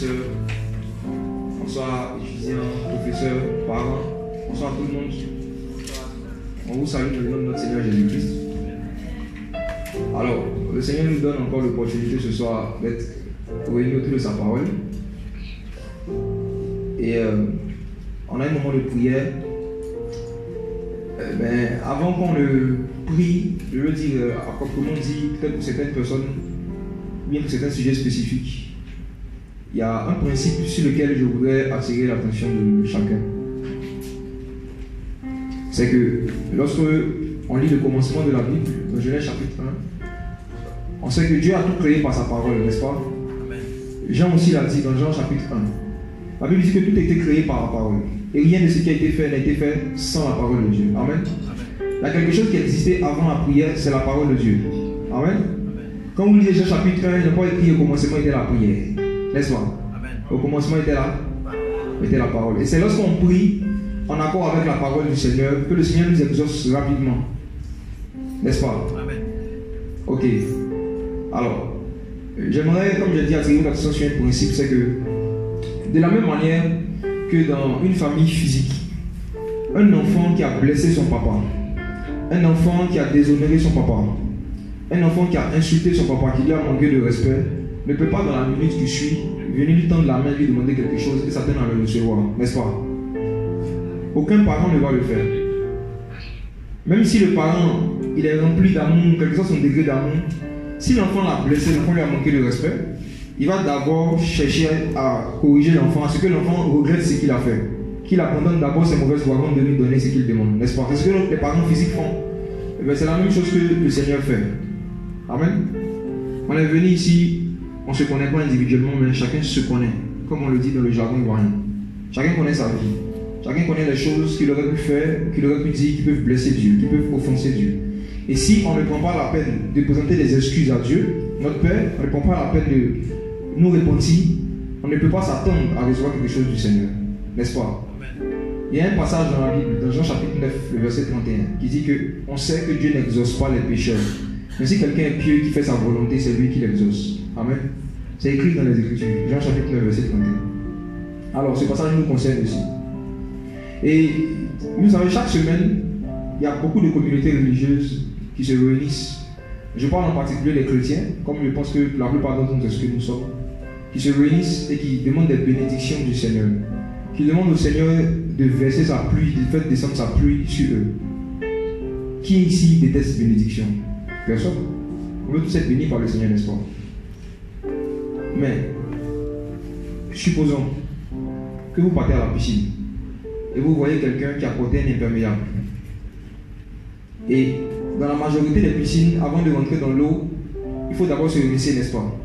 sœurs, bonsoir étudiants, professeurs, parents, bonsoir tout le monde. On vous salue dans le nom de notre Seigneur Jésus-Christ. Alors, le Seigneur nous donne encore l'opportunité ce soir d'être réunis autour de sa parole. Et on a un moment de prière. Avant qu'on le prie, je veux dire, proprement dit, peut-être pour certaines personnes, bien pour certains sujets spécifiques, il y a un principe sur lequel je voudrais attirer l'attention de chacun. C'est que lorsque on lit le commencement de la Bible, dans Genèse chapitre 1, on sait que Dieu a tout créé par sa parole, n'est-ce pas? Jean aussi l'a dit dans Jean chapitre 1. La Bible dit que tout a été créé par la parole. Et rien de ce qui a été fait n'a été fait sans la parole de Dieu. Amen. Il y a quelque chose qui existait avant la prière, c'est la parole de Dieu. Amen. Quand vous lisez Jean chapitre 1, il n'a pas écrit au commencement était la prière. N'est-ce pas? Au commencement était la parole. Et c'est lorsqu'on prie en accord avec la parole du Seigneur que le Seigneur nous exauce rapidement. N'est-ce pas? Amen. Ok. Alors, j'aimerais, comme j'ai dit, attirer votre attention sur un principe, c'est que de la même manière que dans une famille physique, un enfant qui a blessé son papa, un enfant qui a déshonoré son papa, un enfant qui a insulté son papa, qui lui a manqué de respect, ne peut pas dans la minute qui suit venir lui tendre la main, lui demander quelque chose et s'attendre à le recevoir, n'est-ce pas? Aucun parent ne va le faire. Même si le parent il est rempli d'amour, quel que soit son degré d'amour, si l'enfant l'a blessé, l'enfant lui a manqué de respect, il va d'abord chercher à corriger l'enfant, à ce que l'enfant regrette ce qu'il a fait, qu'il abandonne d'abord ses mauvaises voies avant de lui donner ce qu'il demande, n'est-ce pas? C'est ce que les parents physiques font. C'est la même chose que le Seigneur fait. Amen. On est venu ici, on ne se connaît pas individuellement, mais chacun se connaît, comme on le dit dans le jargon ivoirien. Chacun connaît sa vie. Chacun connaît les choses qu'il aurait pu faire, qu'il aurait pu dire, qui peuvent blesser Dieu, qui peuvent offenser Dieu. Et si on ne prend pas la peine de présenter des excuses à Dieu, notre Père, on ne prend pas la peine de nous repentir, on ne peut pas s'attendre à recevoir quelque chose du Seigneur. N'est-ce pas? Amen. Il y a un passage dans la Bible, dans Jean chapitre 9, le verset 31, qui dit qu'on sait que Dieu n'exauce pas les pécheurs. Mais si quelqu'un est pieux qui fait sa volonté, c'est lui qui l'exauce. Amen. C'est écrit dans les Écritures. Jean chapitre 9, verset 31. Alors, ce passage nous concerne aussi. Et vous savez, chaque semaine, il y a beaucoup de communautés religieuses qui se réunissent. Je parle en particulier des chrétiens, comme je pense que la plupart d'entre nous, c'est ce que nous sommes, qui se réunissent et qui demandent des bénédictions du Seigneur, qui demandent au Seigneur de verser sa pluie, de faire descendre sa pluie sur eux. Qui ici déteste bénédiction? Personne. On veut tous être bénis par le Seigneur, n'est-ce pas? Mais, supposons que vous partez à la piscine et vous voyez quelqu'un qui a porté un imperméable. Et dans la majorité des piscines, avant de rentrer dans l'eau, il faut d'abord se rincer, n'est-ce pas?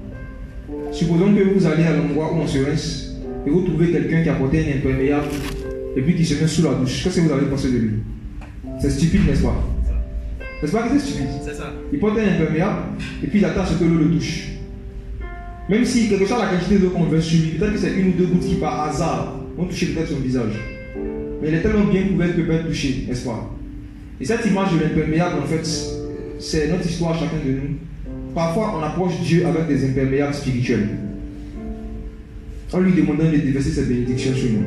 Supposons que vous allez à l'endroit où on se rince et vous trouvez quelqu'un qui a porté un imperméable et puis qui se met sous la douche. Qu'est-ce que vous avez pensé de lui? C'est stupide, n'est-ce pas? N'est-ce pas que c'est stupide? C'est ça. Il porte un imperméable et puis il attend à ce que l'eau le touche. Même si quelque chose à la quantité d'eau qu'on veut sur lui, peut-être que c'est une ou deux gouttes qui par hasard vont toucher peut-être son visage. Mais il est tellement bien couvert qu'il peut être touché, n'est-ce pas? Et cette image de l'imperméable, en fait, c'est notre histoire, chacun de nous. Parfois, on approche Dieu avec des imperméables spirituels, en lui demandant de déverser cette bénédiction sur nous.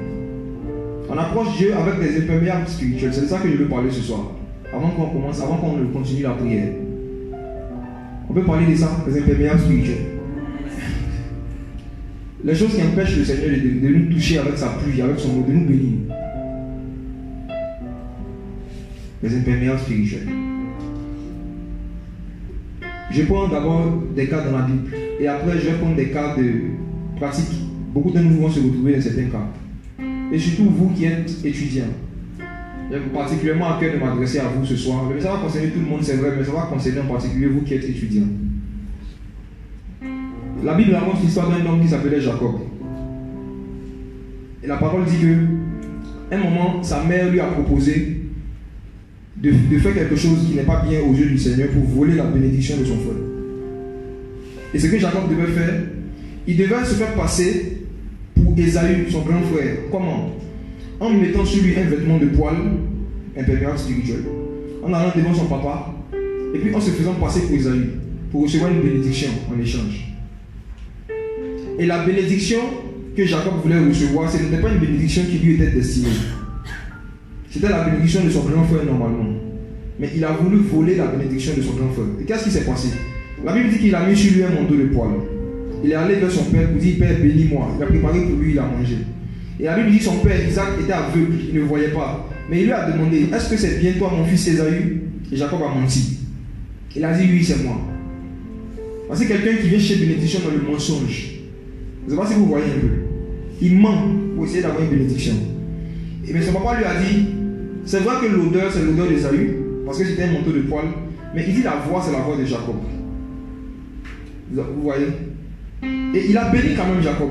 On approche Dieu avec des imperméables spirituels. C'est de ça que je veux parler ce soir, avant qu'on commence, avant qu'on continue la prière. On peut parler de ça, des imperméables spirituels. Les choses qui empêchent le Seigneur de nous toucher avec sa pluie, avec son mot, de nous bénir. Les imperméables spirituels. Je prends d'abord des cas dans la Bible et après je vais prendre des cas de pratique. Beaucoup de nous vont se retrouver dans certains cas. Et surtout vous qui êtes étudiants. J'ai particulièrement à cœur de m'adresser à vous ce soir. Mais ça va concerner tout le monde, c'est vrai, mais ça va concerner en particulier vous qui êtes étudiants. La Bible raconte l'histoire d'un homme qui s'appelait Jacob. Et la parole dit que un moment, sa mère lui a proposé de faire quelque chose qui n'est pas bien aux yeux du Seigneur pour voler la bénédiction de son frère. Et ce que Jacob devait faire, il devait se faire passer pour Ésaü, son grand frère. Comment? En mettant sur lui un vêtement de poil, imperméable spirituel, en allant devant son papa, et puis en se faisant passer pour Ésaü, pour recevoir une bénédiction en échange. Et la bénédiction que Jacob voulait recevoir, ce n'était pas une bénédiction qui lui était destinée. C'était la bénédiction de son grand frère normalement. Mais il a voulu voler la bénédiction de son grand frère. Et qu'est-ce qui s'est passé? La Bible dit qu'il a mis sur lui un manteau de poil. Il est allé vers son père pour dire, Père, bénis-moi. Il a préparé pour lui, il a mangé. Et la Bible dit que son père Isaac était aveugle, il ne voyait pas. Mais il lui a demandé, est-ce que c'est bien toi mon fils Ésaü? Et Jacob a menti. Il a dit, oui, c'est moi. Parce que quelqu'un qui vient chez bénédiction dans le mensonge. Je ne sais pas si vous voyez un peu. Il ment pour essayer d'avoir une bénédiction. Mais son papa lui a dit, c'est vrai que l'odeur, c'est l'odeur d'Ésaü, parce que c'était un manteau de poil. Mais il dit la voix, c'est la voix de Jacob. Vous voyez? Et il a béni quand même Jacob.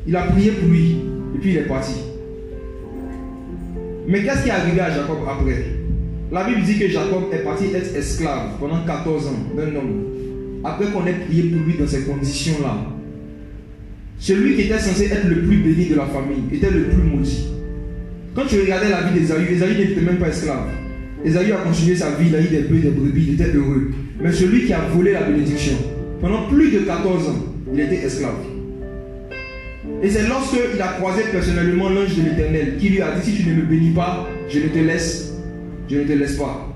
Il a prié pour lui. Et puis il est parti. Mais qu'est-ce qui est arrivé à Jacob après? La Bible dit que Jacob est parti être esclave pendant 14 ans d'un homme. Après qu'on ait prié pour lui dans ces conditions-là. Celui qui était censé être le plus béni de la famille était le plus maudit. Quand tu regardais la vie d'Ésaü, Ésaü n'était même pas esclave. Ésaü a continué sa vie, il a eu des bœufs, des brebis, il était heureux. Mais celui qui a volé la bénédiction, pendant plus de 14 ans, il était esclave. Et c'est lorsqu'il a croisé personnellement l'ange de l'Éternel qui lui a dit, si tu ne me bénis pas, je ne te laisse pas.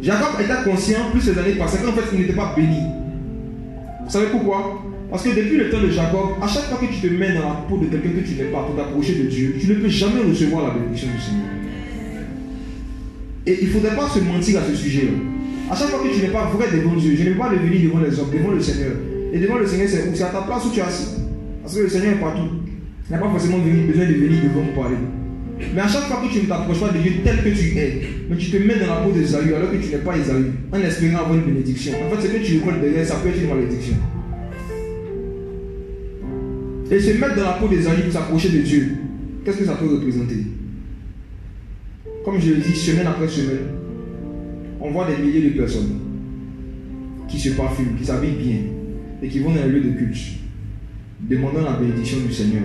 Jacob était conscient, plus les années passaient, qu'en fait il n'était pas béni. Vous savez pourquoi? Parce que depuis le temps de Jacob, à chaque fois que tu te mets dans la peau de quelqu'un que tu n'es pas pour t'approcher de Dieu, tu ne peux jamais recevoir la bénédiction du Seigneur. Et il ne faudrait pas se mentir à ce sujet-là. À chaque fois que tu n'es pas vrai devant Dieu, je ne veux pas devenir devant les hommes, devant le Seigneur. Et devant le Seigneur, c'est où? C'est à ta place où tu es assis. Parce que le Seigneur est partout. Il n'a pas forcément besoin de venir devant nous parler. Mais à chaque fois que tu ne t'approches pas de Dieu tel que tu es, mais tu te mets dans la peau d'Ésaü alors que tu n'es pas Ésaü, en espérant avoir une bénédiction. En fait, ce que tu récoltes derrière, ça peut être une malédiction. Et se mettre dans la peau d'Ésaü pour s'approcher de Dieu, qu'est-ce que ça peut représenter? Comme je le dis, semaine après semaine, on voit des milliers de personnes qui se parfument, qui s'habillent bien et qui vont dans les lieux de culte, demandant la bénédiction du Seigneur.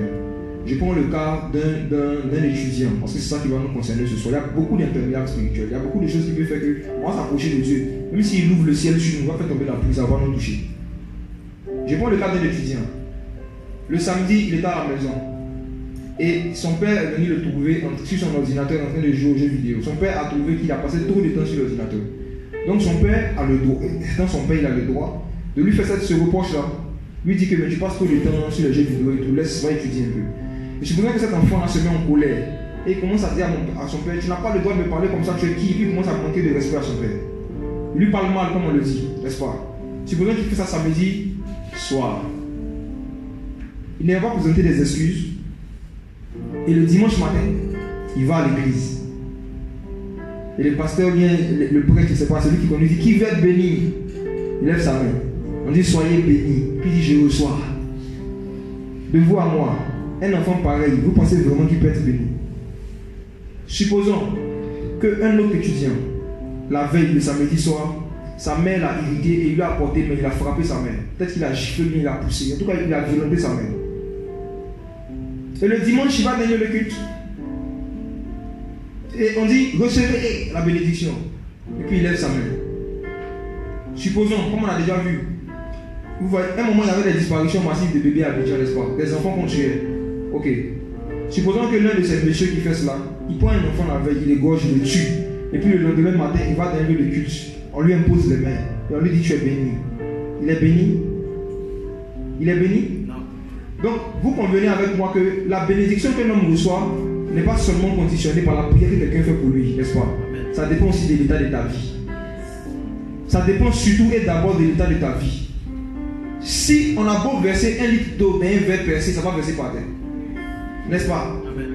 Je prends le cas d'un étudiant, parce que c'est ça qui va nous concerner ce soir. Il y a beaucoup d'imperméables spirituels, il y a beaucoup de choses qui peuvent faire qu'on va s'approcher de Dieu. Même s'il ouvre le ciel sur nous, on va faire tomber la pluie, ça va nous toucher. Je prends le cas d'un étudiant. Le samedi, il était à la maison. Et son père est venu le trouver sur son ordinateur en train de jouer aux jeux vidéo. Son père a trouvé qu'il a passé trop de temps sur l'ordinateur. Donc son père a le droit, il a le droit de lui faire ce reproche-là. Lui dit que mais tu passes trop de temps sur les jeux vidéo et tout, va étudier un peu. Et je voudrais que cet enfant-là se met en colère. Et il commence à dire à son père, tu n'as pas le droit de me parler comme ça, tu es qui? Et puis il commence à manquer de respect à son père. Il lui parle mal comme on le dit, n'est-ce pas? Supposons qu'il fait ça samedi soir. Il n'a pas présenté des excuses. Et le dimanche matin, il va à l'église. Et le pasteur vient, le prêtre, je ne sais pas, celui qui connaît, dit qui veut être béni? Il lève sa main. On dit soyez bénis. Puis il dit je reçois. De vous à moi, un enfant pareil, vous pensez vraiment qu'il peut être béni? Supposons qu'un autre étudiant, la veille de samedi soir, sa mère l'a irrité et il lui a apporté, mais il a frappé sa mère. Peut-être qu'il a giflé, il a poussé. En tout cas, il a violenté sa mère. Et le dimanche, il va donner le culte. Et on dit, recevez la bénédiction. Et puis il lève sa main. Supposons, comme on a déjà vu, vous voyez, à un moment, il y avait des disparitions massives de bébés à Abidjan, n'est-ce pas? Des enfants qu'on tuait. Ok. Supposons que l'un de ces messieurs qui fait cela, il prend un enfant la veille, il égorge, il le tue. Et puis le lendemain matin, il va dans un lieu de culte. On lui impose les mains. Et on lui dit, tu es béni. Il est béni? Il est béni? Donc, vous convenez avec moi que la bénédiction qu'un homme reçoit n'est pas seulement conditionnée par la prière que quelqu'un fait pour lui, n'est-ce pas? Ça dépend aussi de l'état de ta vie. Ça dépend surtout et d'abord de l'état de ta vie. Si on a beau verser 1 litre d'eau dans un verre percé, ça va verser par terre. N'est-ce pas? Amen.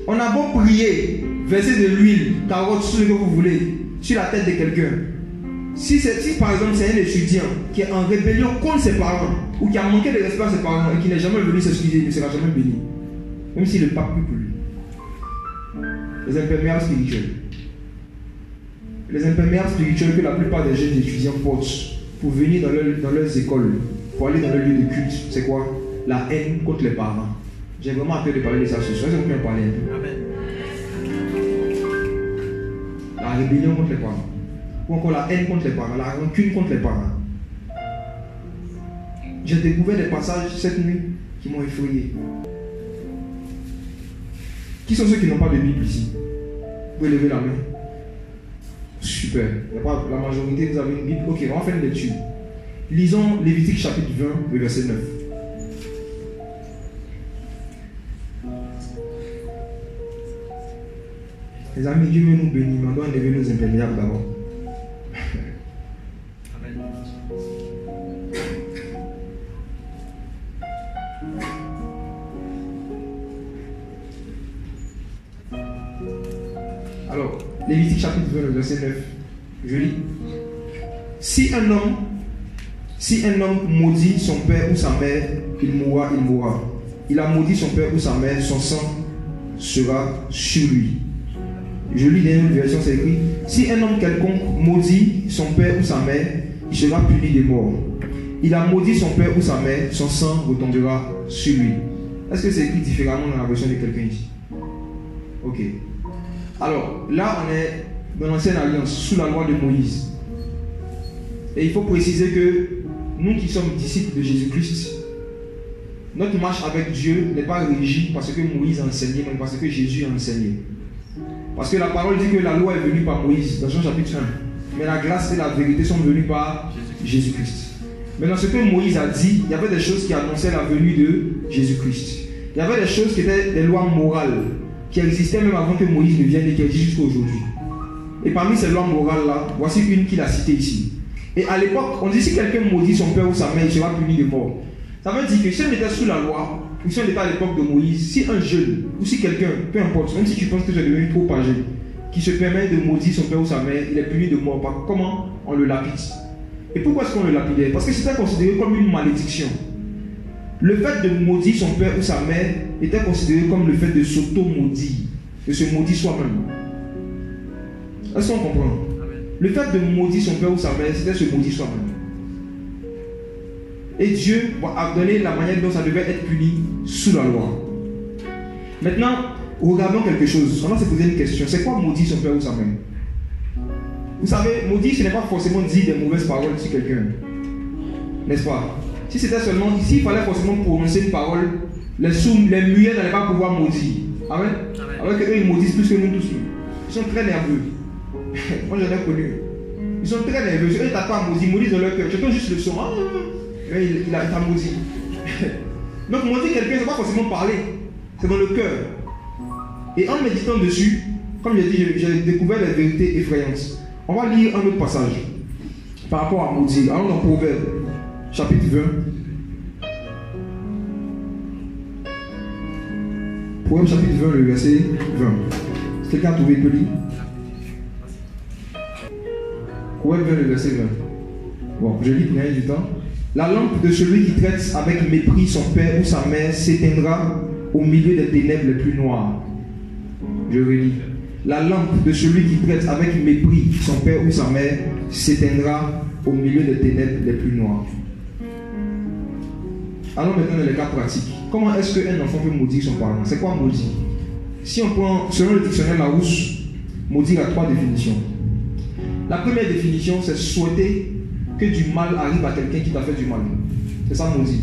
On a beau prier, verser de l'huile, carotte, tout ce que vous voulez, sur la tête de quelqu'un. Si par exemple c'est un étudiant qui est en rébellion contre ses parents ou qui a manqué de respect à ses parents et qui n'est jamais venu s'excuser, il ne sera jamais béni. Même s'il ne parle plus pour lui. Les imperméables spirituels. Les imperméables spirituels que la plupart des jeunes étudiants portent pour venir dans leurs écoles, pour aller dans leur lieu de culte, c'est quoi? La haine contre les parents. J'ai vraiment hâte de parler de ça ce soir. Est-ce que vous pouvez en parler un peu? Amen. La rébellion contre les parents. Ou encore la haine contre les parents, la rancune contre les parents. J'ai découvert des passages cette nuit qui m'ont effrayé. Qui sont ceux qui n'ont pas de Bible ici? Vous pouvez lever la main. Super. La majorité, vous avez une Bible. Ok, on va faire une lecture. Lisons Lévitique chapitre 20, le verset 9. Les amis, Dieu veut nous bénir, mais on doit enlever nos imperméables d'abord. Alors, Lévitique chapitre 20, verset 9. Je lis. Si un homme maudit son père ou sa mère, il mourra, il mourra. Il a maudit son père ou sa mère, son sang sera sur lui. Je lis dans une version, c'est écrit. Si un homme quelconque maudit son père ou sa mère, il sera puni de mort. Il a maudit son père ou sa mère, son sang retombera sur lui. Est-ce que c'est écrit différemment dans la version de quelqu'un ici? Ok. Alors, là, on est dans l'ancienne alliance, sous la loi de Moïse. Et il faut préciser que nous qui sommes disciples de Jésus-Christ, notre marche avec Dieu n'est pas régie parce que Moïse a enseigné, mais parce que Jésus a enseigné. Parce que la parole dit que la loi est venue par Moïse, dans Jean chapitre 1. Mais la grâce et la vérité sont venues par Jésus-Christ. Mais dans ce que Moïse a dit, il y avait des choses qui annonçaient la venue de Jésus-Christ. Il y avait des choses qui étaient des lois morales, qui existaient même avant que Moïse ne vienne et qui existent jusqu'à aujourd'hui. Et parmi ces lois morales-là, voici une qu'il a citée ici. Et à l'époque, on dit si quelqu'un maudit son père ou sa mère, il sera puni de mort. Ça veut dire que si on était sous la loi, ou si on était à l'époque de Moïse, si un jeune, ou si quelqu'un, peu importe, même si tu penses que tu es devenu trop âgé, qui se permet de maudire son père ou sa mère, il est puni de mort. Comment on le lapide? Et pourquoi est-ce qu'on le lapidait? Parce que c'était considéré comme une malédiction. Le fait de maudire son père ou sa mère était considéré comme le fait de s'auto-maudire, de se maudire soi-même. Est-ce qu'on comprend? Le fait de maudire son père ou sa mère, c'était se maudire soi-même. Et Dieu a donné la manière dont ça devait être puni sous la loi. Maintenant, regardons quelque chose. On va se poser une question. C'est quoi maudire son père ou sa mère? Vous savez, maudire, ce n'est pas forcément dire des mauvaises paroles sur quelqu'un. N'est-ce pas? Si c'était seulement ici, il fallait forcément prononcer une parole, les muets n'allaient pas pouvoir maudire. Amen. Alors qu'eux, ils maudissent plus que nous tous. Ils sont très nerveux. Moi, j'en ai connu. Ils sont très nerveux. Eux, ils t'attendent à maudire, maudissent dans leur cœur. Tu entends juste le son. Il a maudit. Donc, maudire quelqu'un, ce n'est pas forcément parler. C'est dans le cœur. Et en méditant dessus, comme j'ai dit, j'ai découvert des vérités effrayantes. On va lire un autre passage par rapport à maudire. Allons dans Proverbe, chapitre 20. Proverbe, chapitre 20, le verset 20. Si quelqu'un a trouvé, il peut lire. Proverbe 20, le verset 20. Bon, je lis pour gagner du temps. La lampe de celui qui traite avec mépris son père ou sa mère s'éteindra au milieu des ténèbres les plus noires. Je relis. La lampe de celui qui traite avec mépris son père ou sa mère s'éteindra au milieu des ténèbres les plus noires. Allons maintenant dans les cas pratiques. Comment est-ce qu'un enfant peut maudire son parent? C'est quoi maudire? Si on prend, selon le dictionnaire Larousse, maudire a 3 définitions. La première définition, c'est souhaiter que du mal arrive à quelqu'un qui t'a fait du mal. C'est ça maudire.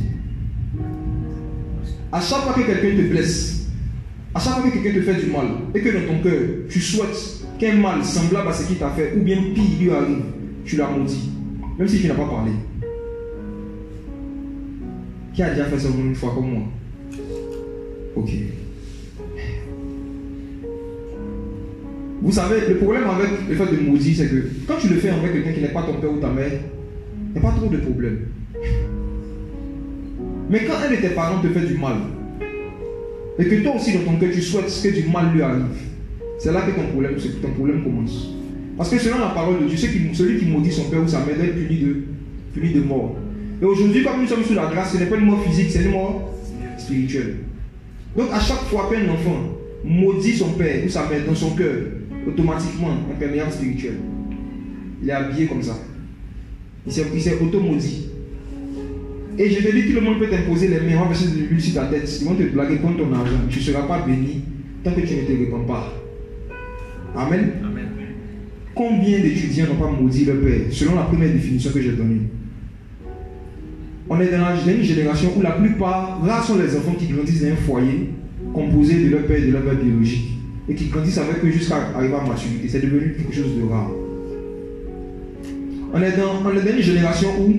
À chaque fois que quelqu'un te blesse, à chaque fois que quelqu'un te fait du mal, et que dans ton cœur, tu souhaites qu'un mal semblable à ce qu'il t'a fait, ou bien pire lui arrive, tu l'as maudit, même si tu n'as pas parlé. Qui a déjà fait ça une fois comme moi? Ok. Vous savez, le problème avec le fait de maudire, c'est que quand tu le fais avec quelqu'un qui n'est pas ton père ou ta mère, il n'y a pas trop de problème. Mais quand un de tes parents te fait du mal, et que toi aussi dans ton cœur tu souhaites que du mal lui arrive, c'est là que ton problème commence. Parce que selon la parole de Dieu, celui qui maudit son père ou sa mère doit être puni de mort. Et aujourd'hui, comme nous sommes sous la grâce, ce n'est pas une mort physique, c'est une mort spirituelle. Donc à chaque fois qu'un enfant maudit son père ou sa mère dans son cœur, automatiquement, un perméable spirituel, il est habillé comme ça. Il s'est auto-maudit. Et je te dis, tout le monde peut t'imposer les mains, on va verser de l'huile sur ta tête. Ils vont te blaguer contre ton argent. Tu ne seras pas béni tant que tu ne te répands pas. Amen. Amen. Combien d'étudiants n'ont pas maudit leur père, selon la première définition que j'ai donnée? on est dans une génération où la plupart, rares sont les enfants qui grandissent dans un foyer composé de leur père et de leur mère biologique et qui grandissent avec eux jusqu'à arriver à maturité. C'est devenu quelque chose de rare. On est dans une génération où,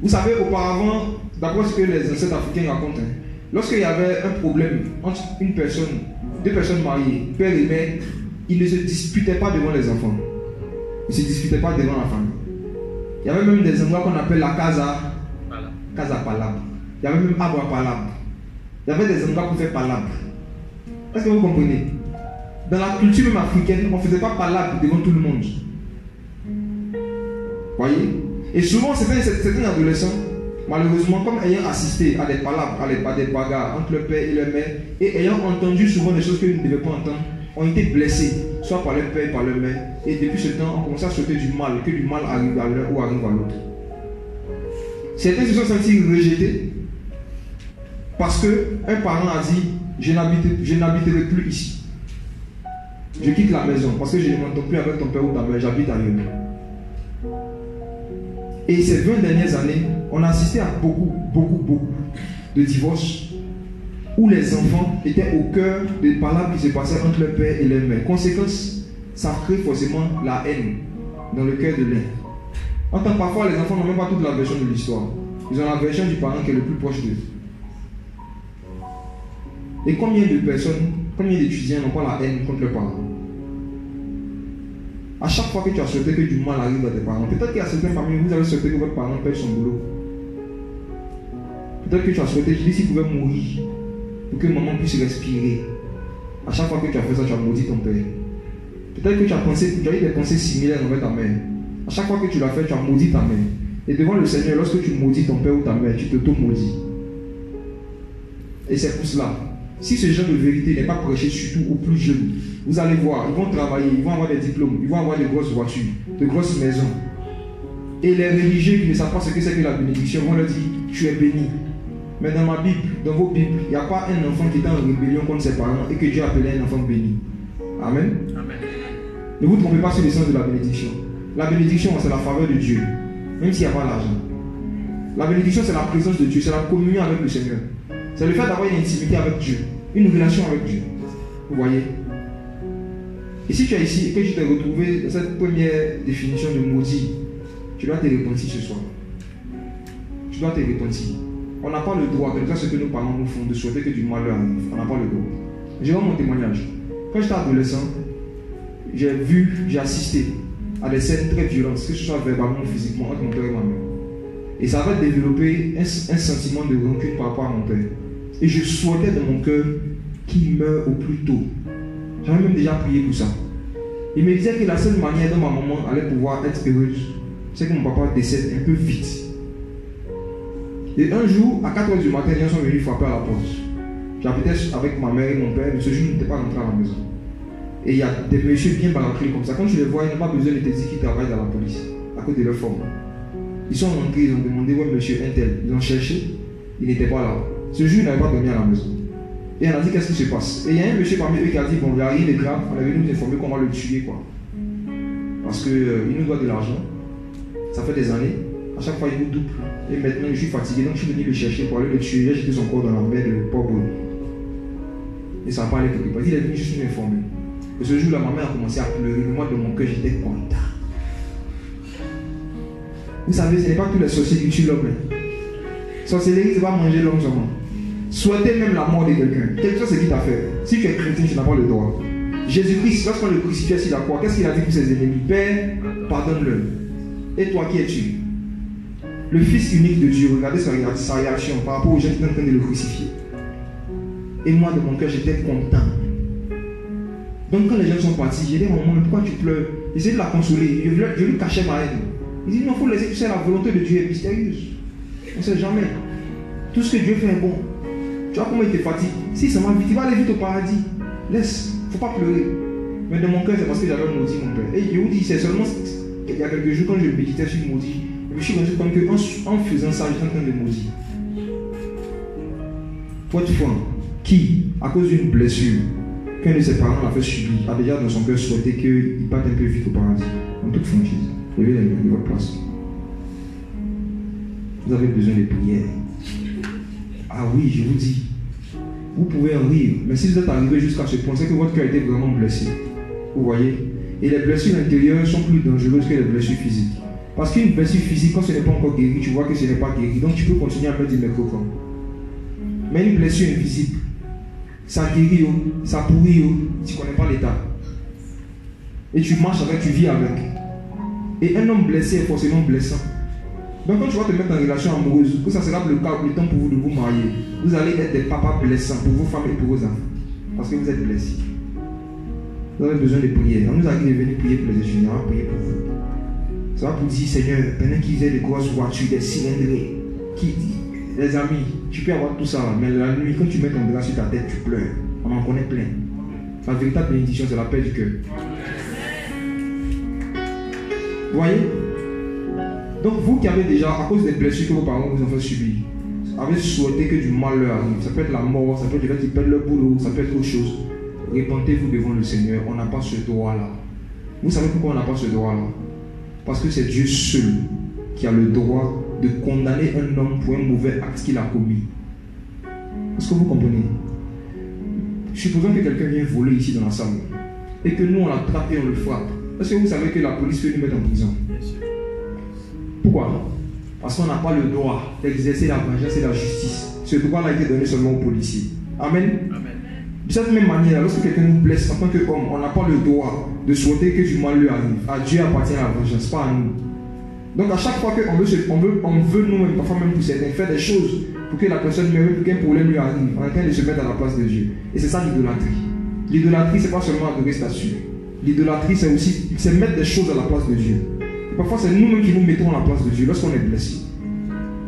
vous savez, auparavant, d'après ce que les ancêtres africains racontent, lorsqu'il y avait un problème entre une personne, deux personnes mariées, père et mère, ils ne se disputaient pas devant les enfants. Ils ne se disputaient pas devant la famille. Il y avait même des endroits qu'on appelle la casa palabre. Il y avait même abra palabre. Il y avait des endroits qu'on fait palabre. Est-ce que vous comprenez? Dans la culture même africaine, on ne faisait pas palabre devant tout le monde. Voyez? Et souvent, certains adolescents, malheureusement, comme ayant assisté à des palabres, à des bagarres entre le père et le mère, et ayant entendu souvent des choses qu'ils ne devaient pas entendre, ont été blessés, soit par leur père, par leur mère, et depuis ce temps, on commence à souhaiter du mal, que du mal arrive à l'un ou arrive à l'autre. Certains se sont sentis rejetés parce qu'un parent a dit, je n'habiterai plus ici. Je quitte la maison parce que je ne m'entends plus avec ton père ou ta mère, j'habite ailleurs. Et ces 20 dernières années, on a assisté à beaucoup de divorces où les enfants étaient au cœur des palabres qui se passaient entre leur père et leur mère. Conséquence, ça crée forcément la haine dans le cœur de l'un. Entend parfois les enfants n'ont même pas toute la version de l'histoire. Ils ont la version du parent qui est le plus proche d'eux. Et combien de personnes, combien d'étudiants n'ont pas la haine contre leurs parents? À chaque fois que tu as souhaité que du mal arrive à tes parents, peut-être qu'il y a certaines familles où vous avez souhaité que votre parent perde son boulot. Peut-être que tu as souhaité, je dis, s'il pouvait mourir pour que maman puisse respirer. À chaque fois que tu as fait ça, tu as maudit ton père. Peut-être que tu as eu des pensées similaires envers ta mère. À chaque fois que tu l'as fait, tu as maudit ta mère. Et devant le Seigneur, lorsque tu maudis ton père ou ta mère, tu t'auto-maudis. Et c'est pour cela. Si ce genre de vérité n'est pas prêché, surtout aux plus jeunes, vous allez voir, ils vont travailler, ils vont avoir des diplômes, ils vont avoir de grosses voitures, de grosses maisons. Et les religieux qui ne savent pas ce que c'est que la bénédiction vont leur dire, tu es béni. Mais dans ma Bible, dans vos Bibles, il n'y a pas un enfant qui est en rébellion contre ses parents et que Dieu appelait un enfant béni. Amen. Amen. Ne vous trompez pas sur le sens de la bénédiction. La bénédiction, c'est la faveur de Dieu, même s'il n'y a pas l'argent. La bénédiction, c'est la présence de Dieu, c'est la communion avec le Seigneur. C'est le fait d'avoir une intimité avec Dieu, une relation avec Dieu. Vous voyez? Et si tu es ici et que je t'ai retrouvé dans cette première définition de maudit, tu dois te repentir ce soir. Tu dois te repentir. On n'a pas le droit, quel que soit ce que nos parents nous font, de souhaiter que du mal leur arrive. On n'a pas le droit. Je vais mon témoignage. Quand j'étais adolescent, j'ai assisté à des scènes très violentes, que ce soit verbalement ou physiquement, entre mon père et ma mère. Et ça avait développé un sentiment de rancune par rapport à mon père. Et je souhaitais dans mon cœur qu'il meure au plus tôt. J'avais même déjà prié pour ça. Il me disait que la seule manière dont ma maman allait pouvoir être heureuse, c'est que mon papa décède un peu vite. Et un jour, à 4h du matin, les gens sont venus frapper à la porte. J'habitais avec ma mère et mon père, mais ce jour, je n'étais pas rentré à la maison. Et il y a des messieurs bien baraqués comme ça. Quand tu les vois, ils n'ont pas besoin de te dire qu'ils travaillent dans la police, à cause de leur forme. Ils sont rentrés, ils ont demandé, ouais, monsieur Intel. Ils ont cherché, il n'était pas là. Ce jour, il n'avait pas dormi à la maison. Et on a dit, qu'est-ce qui se passe? Et il y a un monsieur parmi eux qui a dit, bon, il n'y a rien de grave, on est venu nous informer qu'on va le tuer, quoi. Parce qu'il nous doit de l'argent. Ça fait des années. À chaque fois, il nous double. Et maintenant, je suis fatigué, donc je suis venu le chercher pour aller le tuer. J'ai jeté son corps dans la mer de Port-Bruno. Et ça n'a pas allé quelque part. Il est venu juste nous informer. Et ce jour-là, ma mère a commencé à pleurer. Moi, de mon cœur, j'étais content. Vous savez, ce n'est pas tous les sorciers qui tuent l'homme. Sorcellerie, c'est pas manger l'homme seulement. Souhaiter même la mort de quelqu'un. Quel que soit ce qu'il t'a fait. Si tu es chrétien, tu n'as pas le droit. Jésus-Christ, lorsqu'on le crucifiait sur la croix, qu'est-ce qu'il a dit pour ses ennemis? Père, pardonne-leur. Et toi, qui es-tu? Le Fils unique de Dieu, regardez sa réaction par rapport aux gens qui étaient en train de le crucifier. Et moi, de mon cœur, j'étais content. Donc, quand les gens sont partis, j'ai dit, maman, mais pourquoi tu pleures? J'essayais de la consoler. Je lui cachais ma haine. Il dit, non, il faut laisser, tu sais, la volonté de Dieu est mystérieuse. On ne sait jamais. Tout ce que Dieu fait est bon. Tu vois comment il te fatigue. Si ça m'a vite, il va aller vite au paradis. Laisse, il ne faut pas pleurer. Mais de mon cœur, c'est parce que j'avais maudit mon père. Et je vous dis, c'est seulement il y a quelques jours, quand je méditais sur maudit, je me suis rendu compte qu'en faisant ça, j'étais en train de maudire. Toutefois, qui, à cause d'une blessure qu'un de ses parents l'a fait subir, a déjà dans son cœur souhaité qu'il parte un peu vite au paradis. En toute franchise. Levez les mains de votre place. Vous avez besoin de prières. Ah oui, je vous dis. Vous pouvez en rire, mais si vous êtes arrivé jusqu'à ce point, c'est que votre cœur a été vraiment blessé. Vous voyez? Et les blessures intérieures sont plus dangereuses que les blessures physiques. Parce qu'une blessure physique, quand ce n'est pas encore guéri, tu vois que ce n'est pas guéri. Donc tu peux continuer à mettre du microphone. Mais une blessure invisible, ça guérit, ça pourrit, tu ne connais pas l'état. Et tu marches avec, tu vis avec. Et un homme blessé est forcément blessant. Donc quand tu vas te mettre en relation amoureuse, que ça sera le temps pour vous de vous marier, vous allez être des papas blessants pour vos femmes et pour vos enfants. Parce que vous êtes blessés. Vous avez besoin de prier. On nous a dit de venir prier pour les étudiants, on va prier pour vous. Ça va pour dire, Seigneur, pendant qu'ils aient des grosses voitures, des cylindrés, les amis, tu peux avoir tout ça, mais la nuit, quand tu mets ton drap sur ta tête, tu pleures. On en connaît plein. La véritable bénédiction, c'est la paix du cœur. Vous voyez? Donc vous qui avez déjà, à cause des blessures que vos parents vous ont fait subir, avez souhaité que du mal leur arrive. Ça peut être la mort, ça peut être le fait qu'ils perdent leur boulot, ça peut être autre chose. Répentez-vous devant le Seigneur. On n'a pas ce droit-là. Vous savez pourquoi on n'a pas ce droit-là? Parce que c'est Dieu seul qui a le droit de condamner un homme pour un mauvais acte qu'il a commis. Est-ce que vous comprenez? Supposons que quelqu'un vient voler ici dans la salle et que nous on l'attrape et on le frappe. Est-ce que vous savez que la police peut nous mettre en prison? Pourquoi? Parce qu'on n'a pas le droit d'exercer la vengeance et la justice. Ce droit-là a été donné seulement aux policiers. Amen. Amen. De cette même manière, lorsque quelqu'un nous blesse en tant qu'homme, on n'a pas le droit de souhaiter que du mal lui arrive. À Dieu appartient la vengeance, pas à nous. Donc à chaque fois qu'on veut nous-mêmes, parfois même pour certains, faire des choses pour que la personne meure, pour qu'un problème lui arrive, on est en train de se mettre à la place de Dieu. Et c'est ça l'idolâtrie. L'idolâtrie, c'est pas seulement adorer statue. L'idolâtrie, c'est aussi mettre des choses à la place de Dieu. Et parfois, c'est nous-mêmes qui nous mettons à la place de Dieu lorsqu'on est blessé.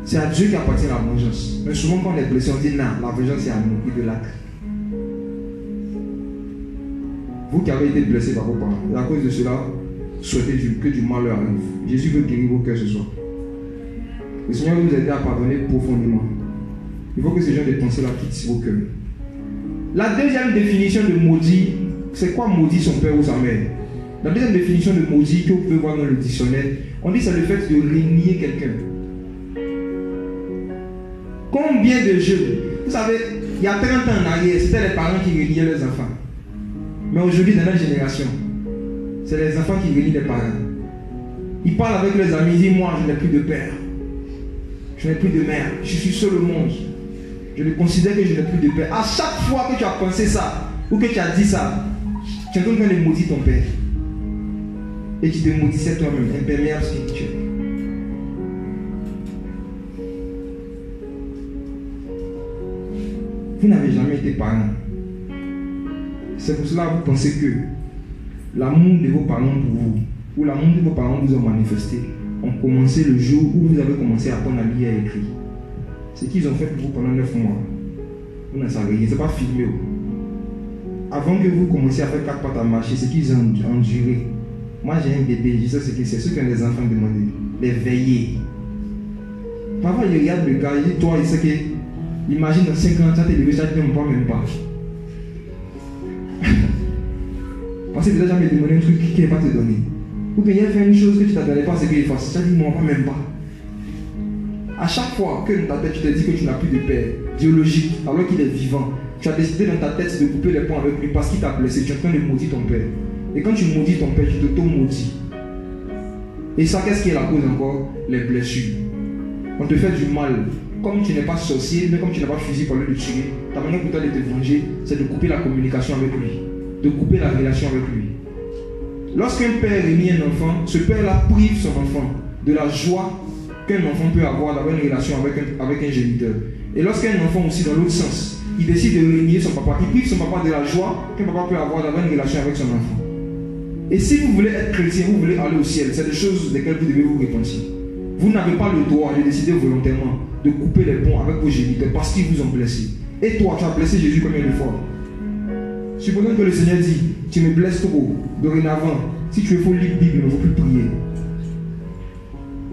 C'est à Dieu qui appartient la vengeance. Mais souvent, quand on est blessé, on dit non, la vengeance c'est à nous, idolâtre. Vous qui avez été blessé par vos parents, et à cause de cela, souhaitez que du mal leur arrive. Jésus veut guérir vos cœurs ce soir. Le Seigneur veut vous aider à pardonner profondément. Il faut que ce genre de pensées-là quittent vos cœurs. La deuxième définition de maudit, c'est quoi maudit son père ou sa mère? La deuxième définition de maudit que vous pouvez voir dans le dictionnaire, on dit c'est le fait de régner quelqu'un. Combien de jeunes, vous savez, il y a 30 ans en arrière, c'était les parents qui régnaient leurs enfants. Mais aujourd'hui, dans notre génération, c'est les enfants qui régnent les parents. Ils parlent avec leurs amis, ils disent, moi, je n'ai plus de père. Je n'ai plus de mère. Je suis seul au monde. Je ne considère que je n'ai plus de père. À chaque fois que tu as pensé ça, ou que tu as dit ça, tu es en train de maudire ton père. Et tu te maudissais toi-même, imperméable spirituel. Vous n'avez jamais été parent. C'est pour cela que vous pensez que l'amour de vos parents pour vous, ou l'amour de vos parents vous ont manifesté, ont commencé le jour où vous avez commencé à apprendre à lire et à écrire. Ce qu'ils ont fait pour vous pendant 9 mois, vous n'en savez rien, ce n'est pas filmé. Avant que vous commenciez à faire 4 pattes à marcher, ce qu'ils ont enduré. Moi j'ai un bébé, je sais ce que c'est, ceux qui ont des enfants demandés, les veiller. Parfois il regarde le gars, il dit toi, il sait que, imagine dans 5 ans, tu as tes bébés, ça ne te prend même pas. Parce que tu n'as jamais demandé un truc qu'il ne va pas te donner. Ou bien il a fait une chose que tu ne t'attendais pas à ce qu'il fasse. Ça dit, moi, même pas. À chaque fois que dans ta tête, tu te dis que tu n'as plus de père biologique, alors qu'il est vivant, tu as décidé dans ta tête de couper les ponts avec lui parce qu'il t'a blessé. Tu es en train de maudire ton père. Et quand tu maudis ton père, tu t'auto-maudis. Et ça, qu'est-ce qui est la cause encore? Les blessures. On te fait du mal. Comme tu n'es pas sorcier, mais comme tu n'as pas fusil pour le tuer, ta manière pour toi de te venger, c'est de couper la communication avec lui. De couper la relation avec lui. Lorsqu'un père réunit un enfant, ce père-là prive son enfant de la joie qu'un enfant peut avoir d'avoir une relation avec un géniteur. Et lorsqu'un enfant aussi, dans l'autre sens, il décide de régner son papa, il prive son papa de la joie qu'un papa peut avoir d'avoir une relation avec son enfant. Et si vous voulez être chrétien, vous voulez aller au ciel, c'est des choses desquelles vous devez vous repentir. Vous n'avez pas le droit de décider volontairement de couper les ponts avec vos géniteurs parce qu'ils vous ont blessé. Et toi, tu as blessé Jésus combien de fois? Supposons que le Seigneur dit, tu me blesses trop, dorénavant, si tu es faux, lis la Bible, il ne faut plus prier.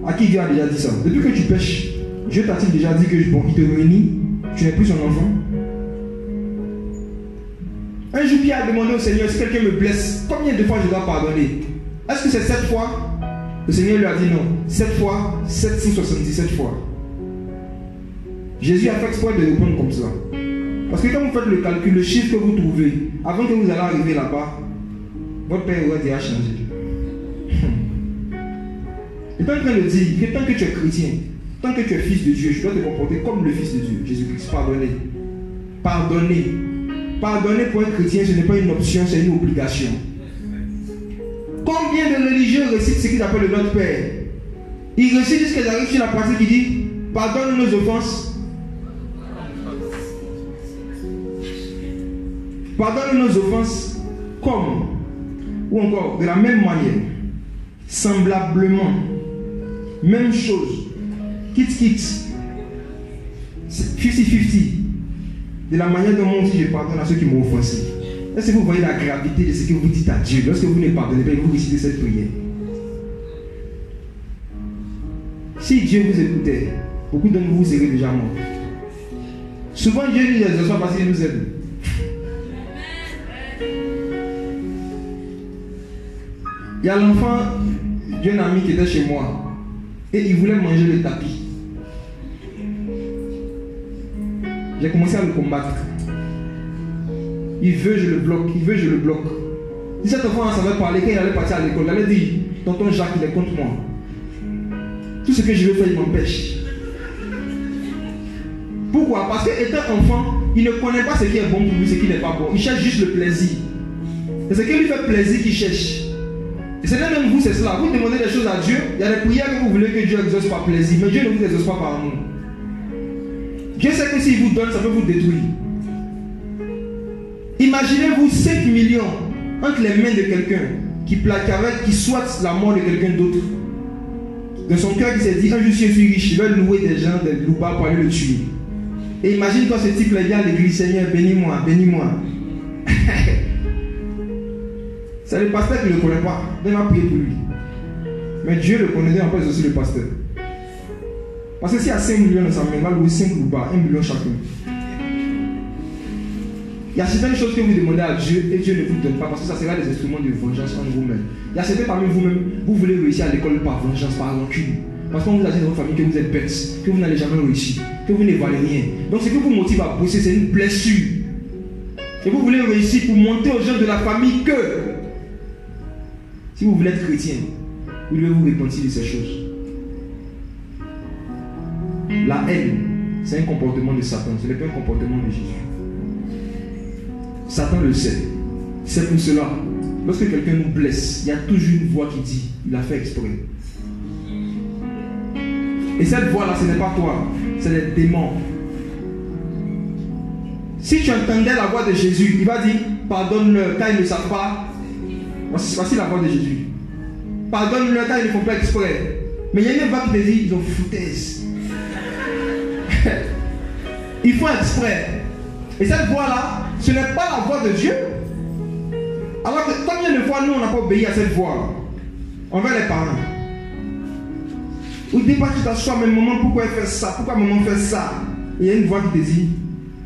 À qui Dieu a déjà dit ça? Depuis que tu pêches, Dieu t'a-t-il déjà dit que bon, il te réunit, tu n'es plus son enfant? Un jour, Pierre a demandé au Seigneur, si quelqu'un me blesse, combien de fois je dois pardonner? Est-ce que c'est 7 fois? Le Seigneur lui a dit non. 7 fois, 777 fois. Jésus a fait exprès de répondre comme ça. Parce que quand vous faites le calcul, le chiffre que vous trouvez, avant que vous allez arriver là-bas, votre père aurait déjà changé. Il est en train de dire que tant que tu es chrétien, tant que tu es fils de Dieu, tu dois te comporter comme le fils de Dieu. Jésus-Christ, pardonner. Pardonner. Pardonner pour un chrétien, ce n'est pas une option, c'est une obligation. Combien de religieux récitent ce qu'ils appellent le Notre Père? Ils récitent jusqu'à qu'ils arrivent sur la partie qui dit pardonne nos offenses. Pardonne nos offenses comme, ou encore de la même manière, semblablement, même chose, quitte, 50-50, de la manière dont moi aussi je pardonne à ceux qui m'ont offensé. Est-ce que vous voyez la gravité de ce que vous dites à Dieu lorsque vous ne pardonnez pas et vous récitez cette prière? Si Dieu vous écoutait, beaucoup d'entre vous seraient déjà morts. Souvent Dieu nous exauce parce qu'il nous aide. Il y a l'enfant d'un ami qui était chez moi et il voulait manger le tapis. J'ai commencé à le combattre. Il veut, je le bloque. Il veut, je le bloque. Si cet enfant savait parler, quand il allait partir à l'école, il allait dire tonton Jacques, il est contre moi. Tout ce que je veux faire, il m'empêche. Pourquoi? Parce qu'étant enfant, il ne connaît pas ce qui est bon pour lui, ce qui n'est pas bon. Il cherche juste le plaisir. C'est ce qui lui fait plaisir qu'il cherche. Et c'est même vous, c'est cela. Vous demandez des choses à Dieu, il y a des prières que vous voulez que Dieu exauce par plaisir, mais Dieu ne vous exauce pas par amour. Dieu sait que s'il vous donne, ça peut vous détruire. Imaginez-vous 5 millions entre les mains de quelqu'un qui souhaite la mort de quelqu'un d'autre. De son cœur qui s'est dit, un jour je suis riche, je vais louer des gens, des loupards pour aller le tuer. Et imagine quand ce type-là vient à l'église, Seigneur, bénis-moi, bénis-moi. C'est le pasteur qui ne le connaît pas. Il va prier pour lui. Mais Dieu le connaît, en fait aussi le pasteur. Parce que s'il y a 5 millions dans sa main, il va louer 5 loupards, 1 million chacun. Il y a certaines choses que vous demandez à Dieu et Dieu ne vous donne pas parce que ça sera des instruments de vengeance en vous-même. Il y a certains parmi vous-même, vous voulez réussir à l'école par vengeance, par rancune. Parce qu'on vous a dit dans votre famille que vous êtes bêtes, que vous n'allez jamais réussir, que vous ne valez rien. Donc ce qui vous motive à bosser, c'est une blessure. Et vous voulez réussir pour monter aux gens de la famille que, si vous voulez être chrétien, vous devez vous repentir de ces choses. La haine, c'est un comportement de Satan, ce n'est pas un comportement de Jésus. Satan le sait. C'est pour cela, lorsque quelqu'un nous blesse, il y a toujours une voix qui dit, il a fait exprès. Et cette voix-là, ce n'est pas toi, c'est les démons. Si tu entendais la voix de Jésus, il va dire, pardonne-leur car ils ne savent pas. Voici la voix de Jésus. Pardonne-leur car ils ne font pas exprès. Mais il y a une voix qui te dit, ils ont foutaise. Ils font exprès. Et cette voix-là, ce n'est pas la voix de Dieu. Alors que combien de fois nous on n'a pas obéi à cette voix envers les parents? Ou dis pas tu t'assois, mais maman, pourquoi elle fait ça? Pourquoi maman fait ça? Et il y a une voix qui te dit,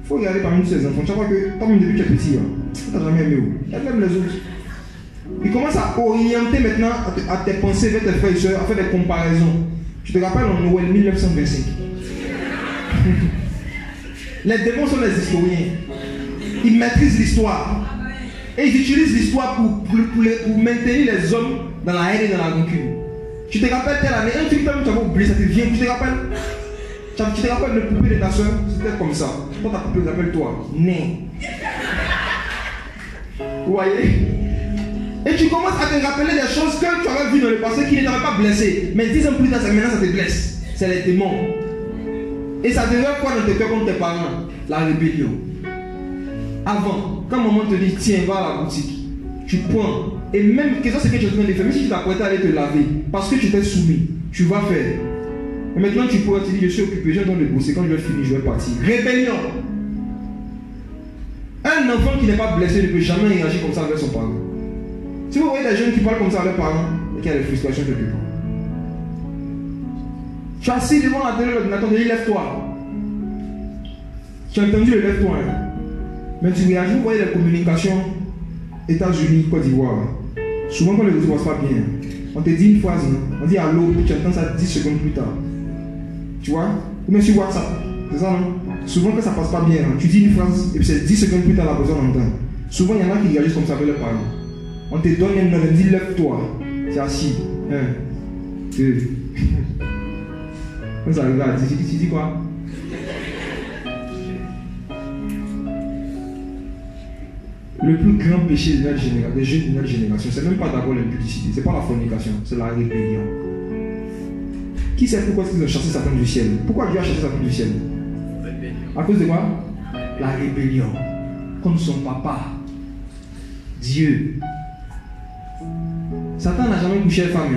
il faut regarder parmi tous ces enfants. Tu vois que toi-même depuis que tu es petit, tu n'as jamais aimé où? Elle aime les autres. Il commence à orienter maintenant à tes pensées vers tes frères et soeurs, à faire des comparaisons. Je te rappelle en Noël 1925. Les démons sont les historiens. Ils maîtrisent l'histoire. Et ils utilisent l'histoire pour maintenir les hommes dans la haine et dans la rancune. Tu te rappelles telle année, un truc que tu avais oublié, ça te vient, tu te rappelles? Tu te rappelles le poupée de ta soeur? C'était comme ça. Toi, ta poupée, rappelle-toi. Né. Vous voyez? Et tu commences à te rappeler des choses que tu avais vues dans le passé qui ne t'avaient pas blessé. Mais 10 ans plus tard, maintenant ça te blesse. C'est les démons. Et ça devient quoi dans tes cœurs contre tes parents? La rébellion. Avant, quand maman te dit tiens, va à la boutique, tu prends. Et même que ça c'est ce que tu es en train de faire, même si tu t'apprêtais à aller te laver, parce que tu t'es soumis, tu vas faire. Et maintenant tu pourras te dire je suis occupé, j'ai besoin de bosser, quand je vais finir, je vais partir. Rébellion. Un enfant qui n'est pas blessé ne peut jamais réagir comme ça avec son parent. Si vous voyez des jeunes qui parlent comme ça avec leurs parents, et qu'il y a des frustrations quelque part. Tu es assis devant la télé, l'ordinateur, il lève-toi. Tu as entendu le lève-toi. Hein? Mais tu réagis, vous voyez les communications États-Unis, Côte d'Ivoire. Souvent quand les autres ne se passent pas bien, on te dit une phrase, on dit allô, tu entends ça 10 secondes plus tard. Tu vois? Ou même sur WhatsApp. C'est ça, non? Souvent, quand ça passe pas bien, hein, tu dis une phrase, et puis c'est 10 secondes plus tard, la personne entend. Souvent, il y en a qui réagissent comme ça avec leurs parents. On te donne un nom, on dit lève-toi. C'est assis. 1, 2. Quand ça arrive à 10, tu dis quoi? Le plus grand péché de notre génération, des jeunes de notre génération, c'est même pas d'abord l'impudicité, c'est pas la fornication, c'est la rébellion. Qui sait pourquoi ils ont chassé Satan du ciel? Pourquoi Dieu a chassé Satan du ciel? À cause de quoi? La rébellion. Contre son papa, Dieu. Satan n'a jamais couché avec femme.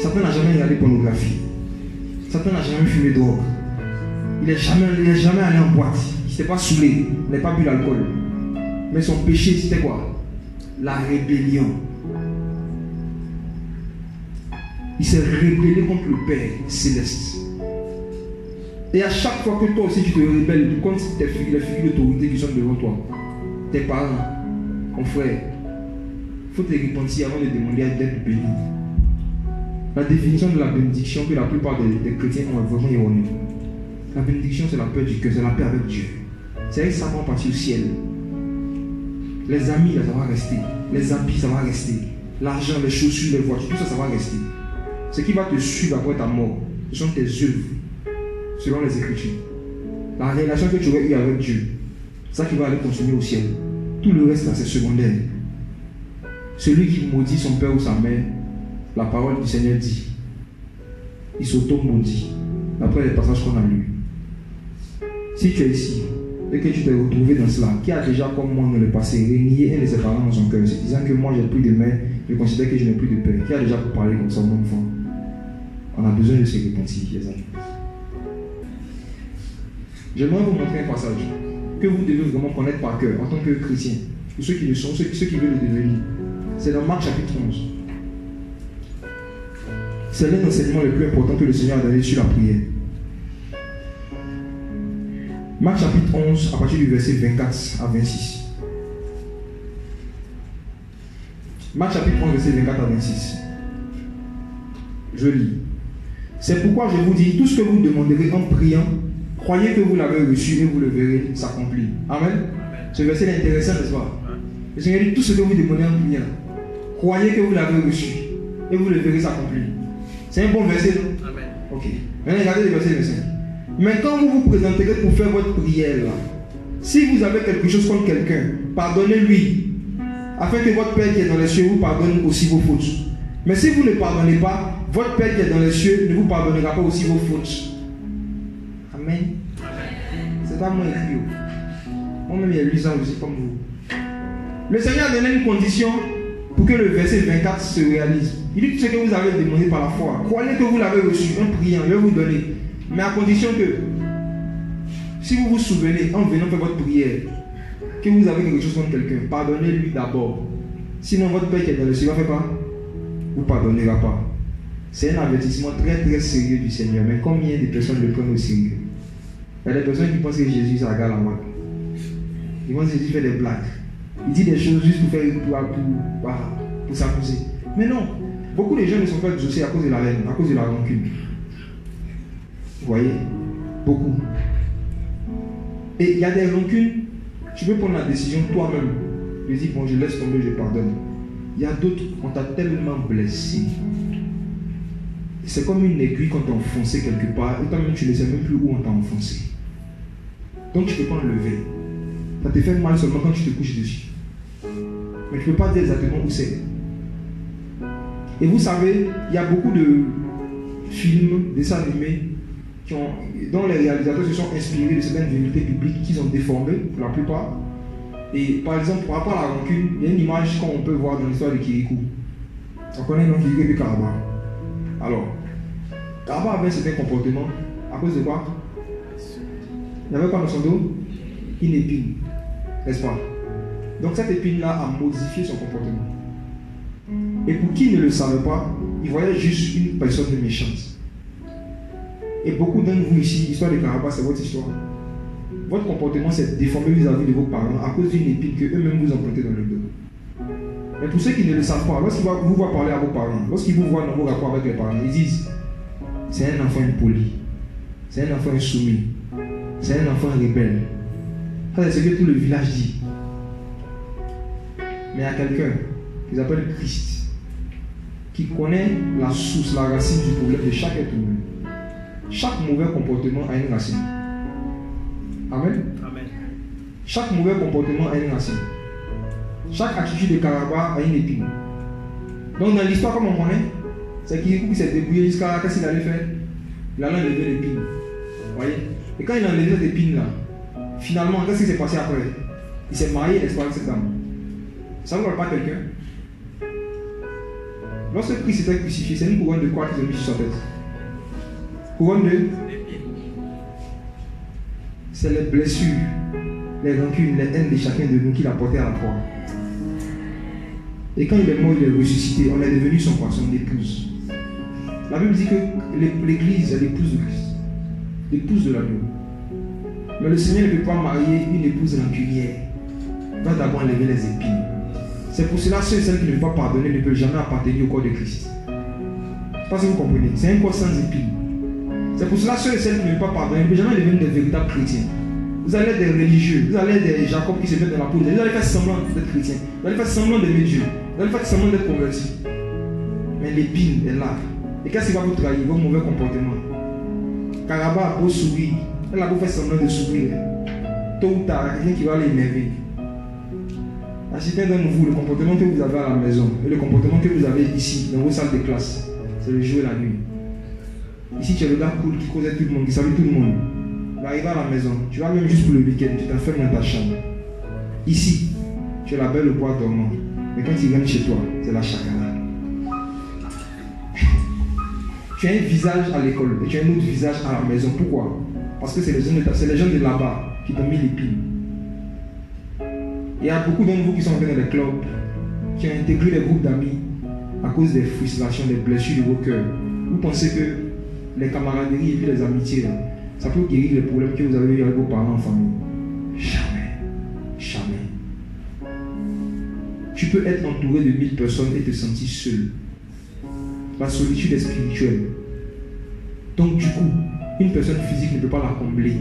Satan n'a jamais regardé pornographie. Satan n'a jamais fumé de drogue. Il n'est jamais allé en boîte. Il ne s'est pas saoulé. Il n'a pas bu l'alcool. Mais son péché, c'était quoi? La rébellion. Il s'est rébellé contre le Père céleste. Et à chaque fois que toi aussi tu te rebelles contre les figures d'autorité qui sont devant toi, tes parents, ton frère, il faut te repentir avant de demander à d'être béni. La définition de la bénédiction que la plupart des chrétiens ont vraiment erronée. La bénédiction, c'est la paix du cœur, c'est la paix avec Dieu. C'est avec ça qu'on partit au ciel. Les amis, là, ça va rester. Les habits, ça va rester. L'argent, les chaussures, les voitures, tout ça, ça va rester. Ce qui va te suivre après ta mort, ce sont tes œuvres, selon les Écritures. La relation que tu aurais eue avec Dieu, c'est ça qui va aller continuer au ciel. Tout le reste, là, c'est secondaire. Celui qui maudit son père ou sa mère, la parole du Seigneur dit, il s'auto-maudit, d'après les passages qu'on a lus. Si tu es ici, et que tu t'es retrouvé dans cela, qui a déjà, comme moi dans le passé, renié un de ses parents dans son cœur, se disant que moi j'ai plus de mère, je considère que je n'ai plus de père, qui a déjà parlé comme ça au mon enfant, on a besoin de se repentir, les amis. J'aimerais vous montrer un passage que vous devez vraiment connaître par cœur en tant que chrétien, ou ceux qui le sont, ceux qui veulent le devenir. C'est dans Marc chapitre 11. C'est l'un des enseignements les plus importants que le Seigneur a donné sur la prière. Marc chapitre 11, à partir du verset 24 à 26. Marc chapitre 11, verset 24 à 26. Je lis. C'est pourquoi je vous dis, tout ce que vous demanderez en priant, croyez que vous l'avez reçu et vous le verrez s'accomplir. Amen. Ce verset est intéressant, n'est-ce pas? Le Seigneur dit, tout ce que vous demandez en priant, croyez que vous l'avez reçu et vous le verrez s'accomplir. C'est un bon verset, non? Amen. Ok. Maintenant, regardez le verset 25. Mais quand vous vous présenterez pour faire votre prière, là, si vous avez quelque chose contre quelqu'un, pardonnez-lui, afin que votre Père qui est dans les cieux vous pardonne aussi vos fautes. Mais si vous ne pardonnez pas, votre Père qui est dans les cieux ne vous pardonnera pas aussi vos fautes. Amen. C'est pas moi écrit. Moi-même, il y a lu ça aussi comme vous. Le Seigneur a donné une condition pour que le verset 24 se réalise. Il dit tout ce que vous avez demandé par la foi. Croyez que vous l'avez reçu en priant, je vais vous donner. Mais à condition que, si vous vous souvenez, en venant faire votre prière, que vous avez quelque chose contre quelqu'un, pardonnez-lui d'abord. Sinon, votre Père qui est dans le ciel ne va faire pas, vous ne pardonnera pas. C'est un avertissement très très sérieux du Seigneur. Mais combien de personnes le prennent au sérieux? Il y a des personnes qui pensent que Jésus s'agale à moi. Ils pensent que Jésus fait des blagues. Il dit des choses juste pour s'amuser. Mais non, beaucoup de gens ne sont pas exaucés à cause de la haine, à cause de la rancune. Vous voyez? Beaucoup. Et il y a des rancunes, tu peux prendre la décision toi-même de dire, bon, je laisse tomber, je pardonne. Il y a d'autres, on t'a tellement blessé. C'est comme une aiguille quand t'as enfoncé quelque part, et toi-même tu ne sais même plus où on t'a enfoncé. Donc tu ne peux pas enlever. Ça te fait mal seulement quand tu te couches dessus. Mais tu ne peux pas dire exactement où c'est. Et vous savez, il y a beaucoup de films, dessins animés, dont les réalisateurs se sont inspirés de certaines vérités bibliques qu'ils ont déformées, pour la plupart. Et par exemple, par rapport à la rancune, il y a une image qu'on peut voir dans l'histoire de Kirikou. On connaît le nom Kirikou et Karaba. Alors, Karaba avait certains comportements à cause de quoi? Il y avait quoi dans son dos? Une épine, n'est-ce pas? Donc cette épine-là a modifié son comportement. Et pour qui ne le savait pas, il voyait juste une personne méchante. Et beaucoup d'entre vous ici, l'histoire de Karaba, c'est votre histoire. Votre comportement s'est déformé vis-à-vis de vos parents à cause d'une épine que eux-mêmes vous ont plantée dans le dos. Mais pour ceux qui ne le savent pas, lorsqu'ils vous voient parler à vos parents, lorsqu'ils vous voient dans vos rapports avec les parents, ils disent, c'est un enfant impoli. c'est un enfant insoumis, c'est un enfant rebelle. Ça, c'est ce que tout le village dit. Mais il y a quelqu'un qu'ils appellent Christ, qui connaît la source, la racine du problème de chaque être humain. Chaque mauvais comportement a une racine. Amen. Amen. Chaque mauvais comportement a une racine. Chaque attitude de Karaba a une épine. Donc dans l'histoire, comme on connaît, c'est qu'il s'est débrouillé jusqu'à qu'est-ce qu'il allait faire? Il allait enlever l'épine. Vous voyez? Et quand il a enlevé cette épine là, finalement, qu'est-ce qui s'est passé après? Il s'est marié, n'est-ce pas, avec cette dame. Ça ne vous parle pas quelqu'un? Lorsque Christ était crucifié, c'est une couronne de quoi qu'ils ont mis sur sa tête? Couronne de? C'est les blessures, les rancunes, les haines de chacun de nous qu'il a porté à la croix. Et quand il est mort, il est ressuscité. On est devenu son épouse. La Bible dit que l'Église est l'épouse de Christ, l'épouse de l'agneau. Mais le Seigneur ne peut pas marier une épouse rancunière. Il va d'abord enlever les épines. C'est pour cela que ceux et celles qui ne peuvent pas pardonner ne peuvent jamais appartenir au corps de Christ. Je ne sais pas si vous comprenez. C'est un corps sans épines. C'est pour cela que ceux et celles qui ne peuvent pas pardonner ne peuvent jamais devenir des véritables chrétiens. Vous allez être des religieux, vous allez être des Jacob qui se mettent dans la peau. Vous allez faire semblant d'être chrétien. Vous allez faire semblant d'aimer Dieu. Vous allez faire semblant d'être converti. Mais l'épine est là. Et qu'est-ce qui va vous trahir? Vos mauvais comportements. Karaba a beau sourire. Elle a beau faire semblant de sourire. Tôt ou tard, quelqu'un qui va l'énerver. À chacun d'entre vous, le comportement que vous avez à la maison et le comportement que vous avez ici, dans vos salles de classe, c'est le jour et la nuit. Ici, tu es le gars cool qui causait tout le monde, qui savait tout le monde. Tu vas arriver à la maison, tu vas même juste pour le week-end, tu t'enfermes dans ta chambre. Ici, tu es la belle au bois dormant. Mais quand tu rentres chez toi, c'est la chakara. Tu as un visage à l'école et tu as un autre visage à la maison. Pourquoi? Parce que c'est les gens de là-bas qui t'ont mis l'épine. Il y a beaucoup d'entre vous qui sont entrés dans les clubs, qui ont intégré les groupes d'amis à cause des frustrations, des blessures de vos cœurs. Vous pensez que les camaraderies et puis les amitiés, là, ça peut guérir les problèmes que vous avez eu avec vos parents en famille. Jamais. Jamais. Tu peux être entouré de 1000 personnes et te sentir seul. La solitude est spirituelle. Donc du coup, une personne physique ne peut pas la combler.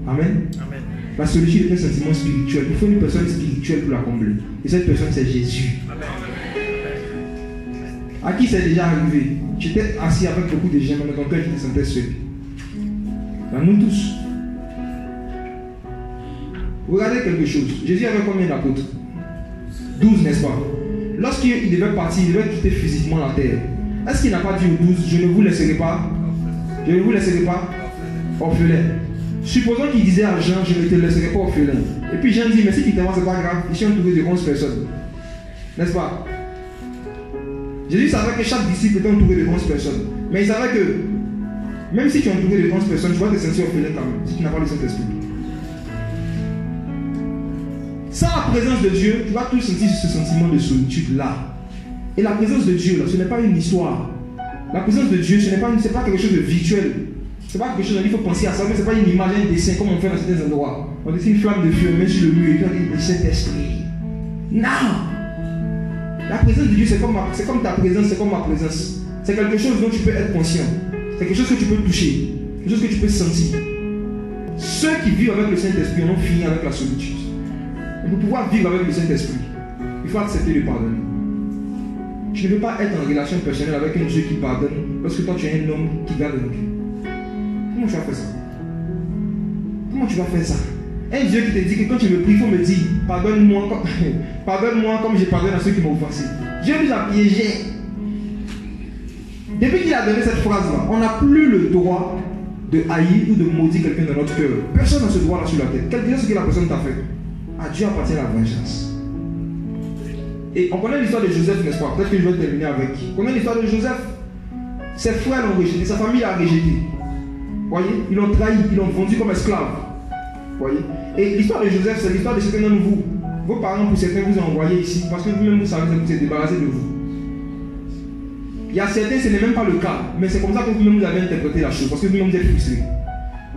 Amen. Amen. La solitude est un sentiment spirituel. Il faut une personne spirituelle pour la combler. Et cette personne, c'est Jésus. Amen. À qui c'est déjà arrivé? Tu étais assis avec beaucoup de gens, mais dans ton cœur, tu te sentais seul. Dans nous tous. Regardez quelque chose. Jésus avait combien d'apôtres? 12, n'est-ce pas? Lorsqu'il devait partir, il devait quitter physiquement la terre. Est-ce qu'il n'a pas dit aux 12, je ne vous laisserai pas? Je ne vous laisserai pas orphelin. Supposons qu'il disait à Jean, je ne te laisserai pas orphelin. Et puis Jean dit, mais si tu t'avances, c'est pas grave. Ils sont entourés de 11 personnes. N'est-ce pas? Jésus savait que chaque disciple était entouré de 11 personnes. Mais il savait que même si tu es entouré de 11 personnes, tu vas te sentir orphelin quand même, si tu n'as pas le Saint-Esprit. Sans la présence de Dieu, tu vas toujours sentir ce sentiment de solitude là. Et la présence de Dieu, là, ce n'est pas une histoire. La présence de Dieu, ce n'est pas, pas quelque chose de virtuel. Ce n'est pas quelque chose, il faut penser à ça, mais ce n'est pas une image, un dessin comme on fait dans certains endroits. On dessine une flamme de feu, on met sur le mur et puis on dit le Saint-Esprit. Non! La présence de Dieu, c'est comme ta présence, c'est comme ma présence. C'est quelque chose dont tu peux être conscient. C'est quelque chose que tu peux toucher. Quelque chose que tu peux sentir. Ceux qui vivent avec le Saint-Esprit ont fini avec la solitude. Et pour pouvoir vivre avec le Saint-Esprit, il faut accepter de pardonner. Tu ne peux pas être en relation personnelle avec un Dieu qui pardonne lorsque toi tu es un homme qui garde rancune. Comment tu vas faire ça? Comment tu vas faire ça? Un Dieu qui te dit que quand tu me pries, il faut me dire pardonne-moi comme j'ai pardonné à ceux qui m'ont offensé. Dieu nous a piégés. Depuis qu'il a donné cette phrase-là, on n'a plus le droit de haïr ou de maudire quelqu'un dans notre cœur. Personne n'a ce droit-là sur la tête. Quel que soit ce que la personne t'a fait, à Dieu appartient la vengeance. Et on connaît l'histoire de Joseph, n'est-ce pas? Peut-être que je vais terminer avec. On connaît l'histoire de Joseph. Ses frères l'ont rejeté, sa famille l'a rejeté. Voyez, ils l'ont trahi, ils l'ont vendu comme esclave. Voyez. Et l'histoire de Joseph, c'est l'histoire de certains d'entre vous. Vos parents, pour certains, vous ont envoyé ici parce que vous-même, vous savez que vous êtes débarrassé de vous. Il y a certains, ce n'est même pas le cas, mais c'est comme ça que vous-même vous avez interprété la chose, parce que vous-même vous êtes frustré.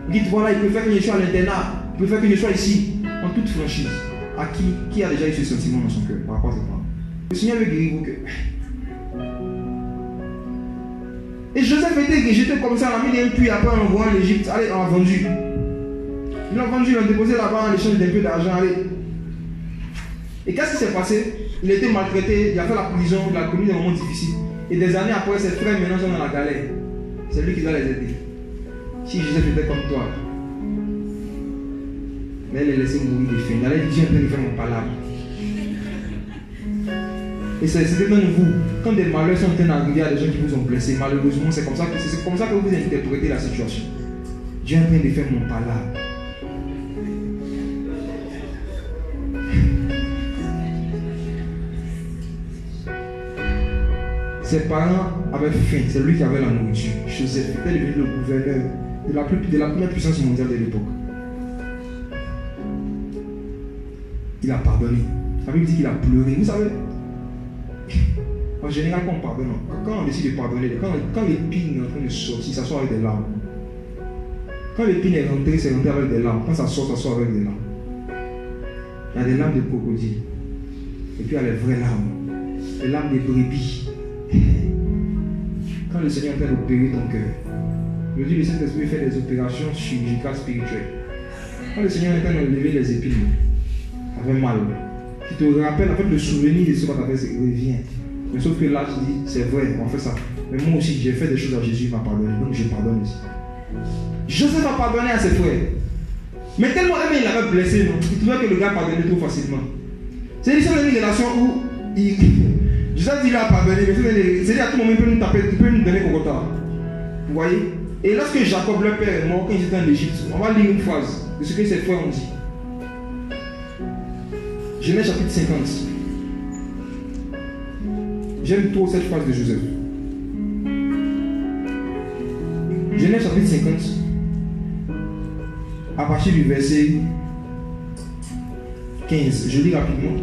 Vous dites, voilà, il préfère que je sois à l'internat, il préfère que je sois ici, en toute franchise. À qui a déjà eu ce sentiment dans son cœur par rapport à ça? Le Seigneur veut guérir vos cœurs. Et Joseph était rejeté comme ça, on a mis un puits après on envoie en Égypte. Allez, on l'a vendu. Ils l'ont vendu, ils l'ont déposé là-bas en échange d'un peu d'argent. Allez. Et qu'est-ce qui s'est passé? Il a été maltraité, il a fait la prison, il a connu des moments difficiles. Et des années après, ses frères maintenant sont dans la galère. C'est lui qui doit les aider. Si Joseph était comme toi, mais elle les laissé mourir de faim. Il allait dire, Dieu est en train de faire mon palabre. Et c'est devant vous, quand des malheurs sont en train d'arriver à des gens qui vous ont blessé, malheureusement, c'est comme ça que vous interprétez la situation. Dieu est en train de faire mon palabre. Ses parents avaient faim, c'est lui qui avait la nourriture. Joseph était devenu le gouverneur de la première puissance mondiale de l'époque. Il a pardonné. La Bible dit qu'il a pleuré. Vous savez, en général, quand on pardonne, quand on décide de pardonner, quand l'épine est en train de sortir, ça sort avec des larmes. Quand l'épine est rentrée, c'est rentré avec des larmes. Quand ça sort avec des larmes. Il y a des larmes de crocodile. Et puis il y a les vraies larmes. Les larmes des brebis. Quand le Seigneur est en train d'opérer ton cœur, aujourd'hui le Saint-Esprit fait des opérations chirurgicales spirituelles. Quand le Seigneur est en train de lever les épines, ça fait mal. Tu te rappelles, en fait, le souvenir de ce qu'on t'a fait revient. Mais sauf que là, tu dis, c'est vrai, on fait ça. Mais moi aussi, j'ai fait des choses à Jésus, il m'a pardonné. Donc je pardonne aussi. Joseph a pardonné à ses frères. Mais tellement il l'avait blessé, non? Il trouvait que le gars pardonnait trop facilement. C'est une relation où Joseph dit qu'il a pardonné, mais c'est-à-dire à tout moment, il peut nous taper, il peut nous donner Kokota. Vous voyez? Et lorsque Jacob, leur père, est mort, quand ils étaient en Égypte, on va lire une phrase de ce que ses frères ont dit. Genèse chapitre 50. J'aime trop cette phrase de Joseph. Genèse chapitre 50. À partir du verset 15. Je lis rapidement.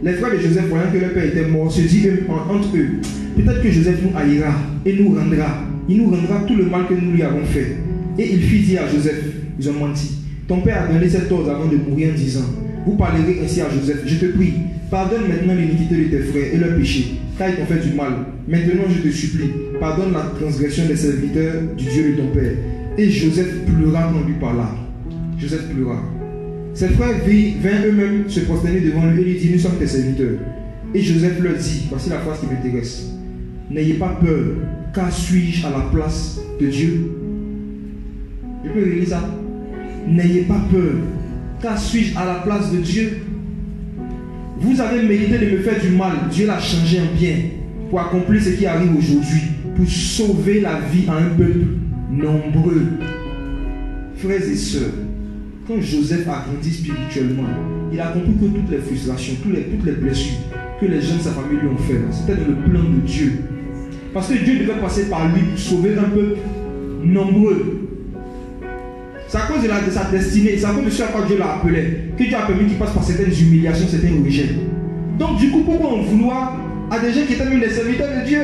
Les frères de Joseph, voyant que leur père était mort, se disent entre eux, peut-être que Joseph nous haïra et nous rendra. Il nous rendra tout le mal que nous lui avons fait. Et il fit dire à Joseph, ils ont menti. Ton père a donné cet ordre avant de mourir en disant, vous parlerez ainsi à Joseph, je te prie, pardonne maintenant l'iniquité de tes frères et leurs péchés, car ils t'ont fait du mal. Maintenant je te supplie, pardonne la transgression des serviteurs du Dieu de ton père. Et Joseph pleura quand on lui parla. Joseph pleura. Ses frères vinrent eux-mêmes se prosterner devant lui et lui dirent, nous sommes tes serviteurs. Et Joseph leur dit, voici la phrase qui m'intéresse, n'ayez pas peur, car suis-je à la place de Dieu? Je peux relire ça? N'ayez pas peur, car suis-je à la place de Dieu? Vous avez mérité de me faire du mal, Dieu l'a changé en bien, pour accomplir ce qui arrive aujourd'hui, pour sauver la vie à un peuple nombreux. Frères et sœurs, quand Joseph a grandi spirituellement, il a compris que toutes les frustrations, toutes les blessures que les gens de sa famille lui ont fait, c'était dans le plan de Dieu. Parce que Dieu devait passer par lui pour sauver un peuple nombreux. C'est à cause de sa destinée, c'est à cause de ce à quoi Dieu l'a appelé, que Dieu a permis qu'il passe par certaines humiliations, certains rejets. Donc du coup, pourquoi en vouloir à des gens qui étaient même des serviteurs de Dieu?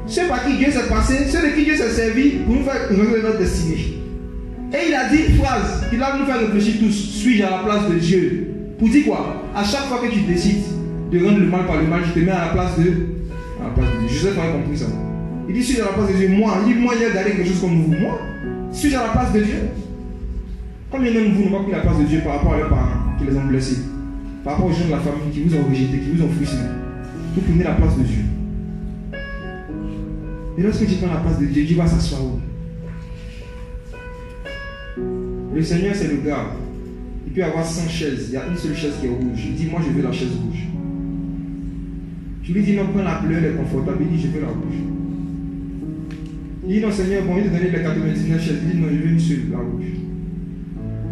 Ceux par qui Dieu s'est passé, ceux de qui Dieu s'est servi pour nous faire résoudre notre destinée. Et il a dit une phrase qui va nous faire réfléchir tous, suis-je à la place de Dieu? Pour dire quoi? À chaque fois que tu décides de rendre le mal par le mal, tu te mets à la place de Dieu. Joseph avait compris ça. Il dit, suis-je à la place de Dieu? Moi, il y a d'aller quelque chose comme vous. Moi, suis-je à la place de Dieu? Combien d'entre vous n'ont pas pris la place de Dieu par rapport à leurs parents qui les ont blessés, par rapport aux gens de la famille qui vous ont rejeté, qui vous ont frustré? Vous prenez la place de Dieu. Et lorsque tu prends la place de Dieu, Dieu va s'asseoir où? Le Seigneur, c'est le gars. Il peut y avoir 100 chaises. Il y a une seule chaise qui est rouge. Il dit, moi, je veux la chaise rouge. Tu lui dis, non, prends la bleue, elle est confortable. Il dit, je veux la rouge. Il dit, non, Seigneur, bon, il te donner les 99 chaises. Il dit, non, je veux une seule, la rouge.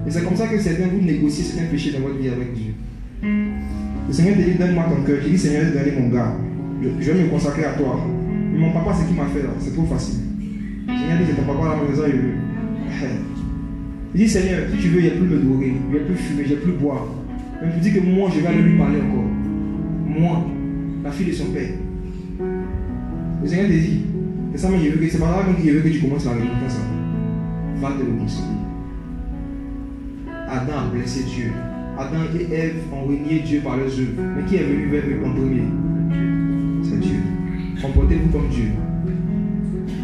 Et c'est comme ça que certains, vous négociez certains péchés dans votre vie avec Dieu. Le Seigneur te dit, donne-moi ton cœur. Tu dis, Seigneur, je vais te donner mon gars. Je vais me consacrer à toi. Mais mon papa, ce qu'il m'a fait là, c'est trop facile. Le Seigneur dit, c'est ton papa à la maison, il veut. Il dit, Seigneur, si tu veux, il n'y a plus me droguer, il n'y a plus fumer, il n'y a plus boire. Mais tu dis que moi, je vais aller lui parler encore. Moi, la fille de son père. Le Seigneur te dit, c'est ça, mais c'est pas là qu'il veut que tu commences la repentance. Va te le conseiller. Adam a blessé Dieu. Adam et Ève ont renié Dieu par leurs œuvres. Mais qui est venu vers eux en premier? C'est Dieu. Comportez-vous comme Dieu.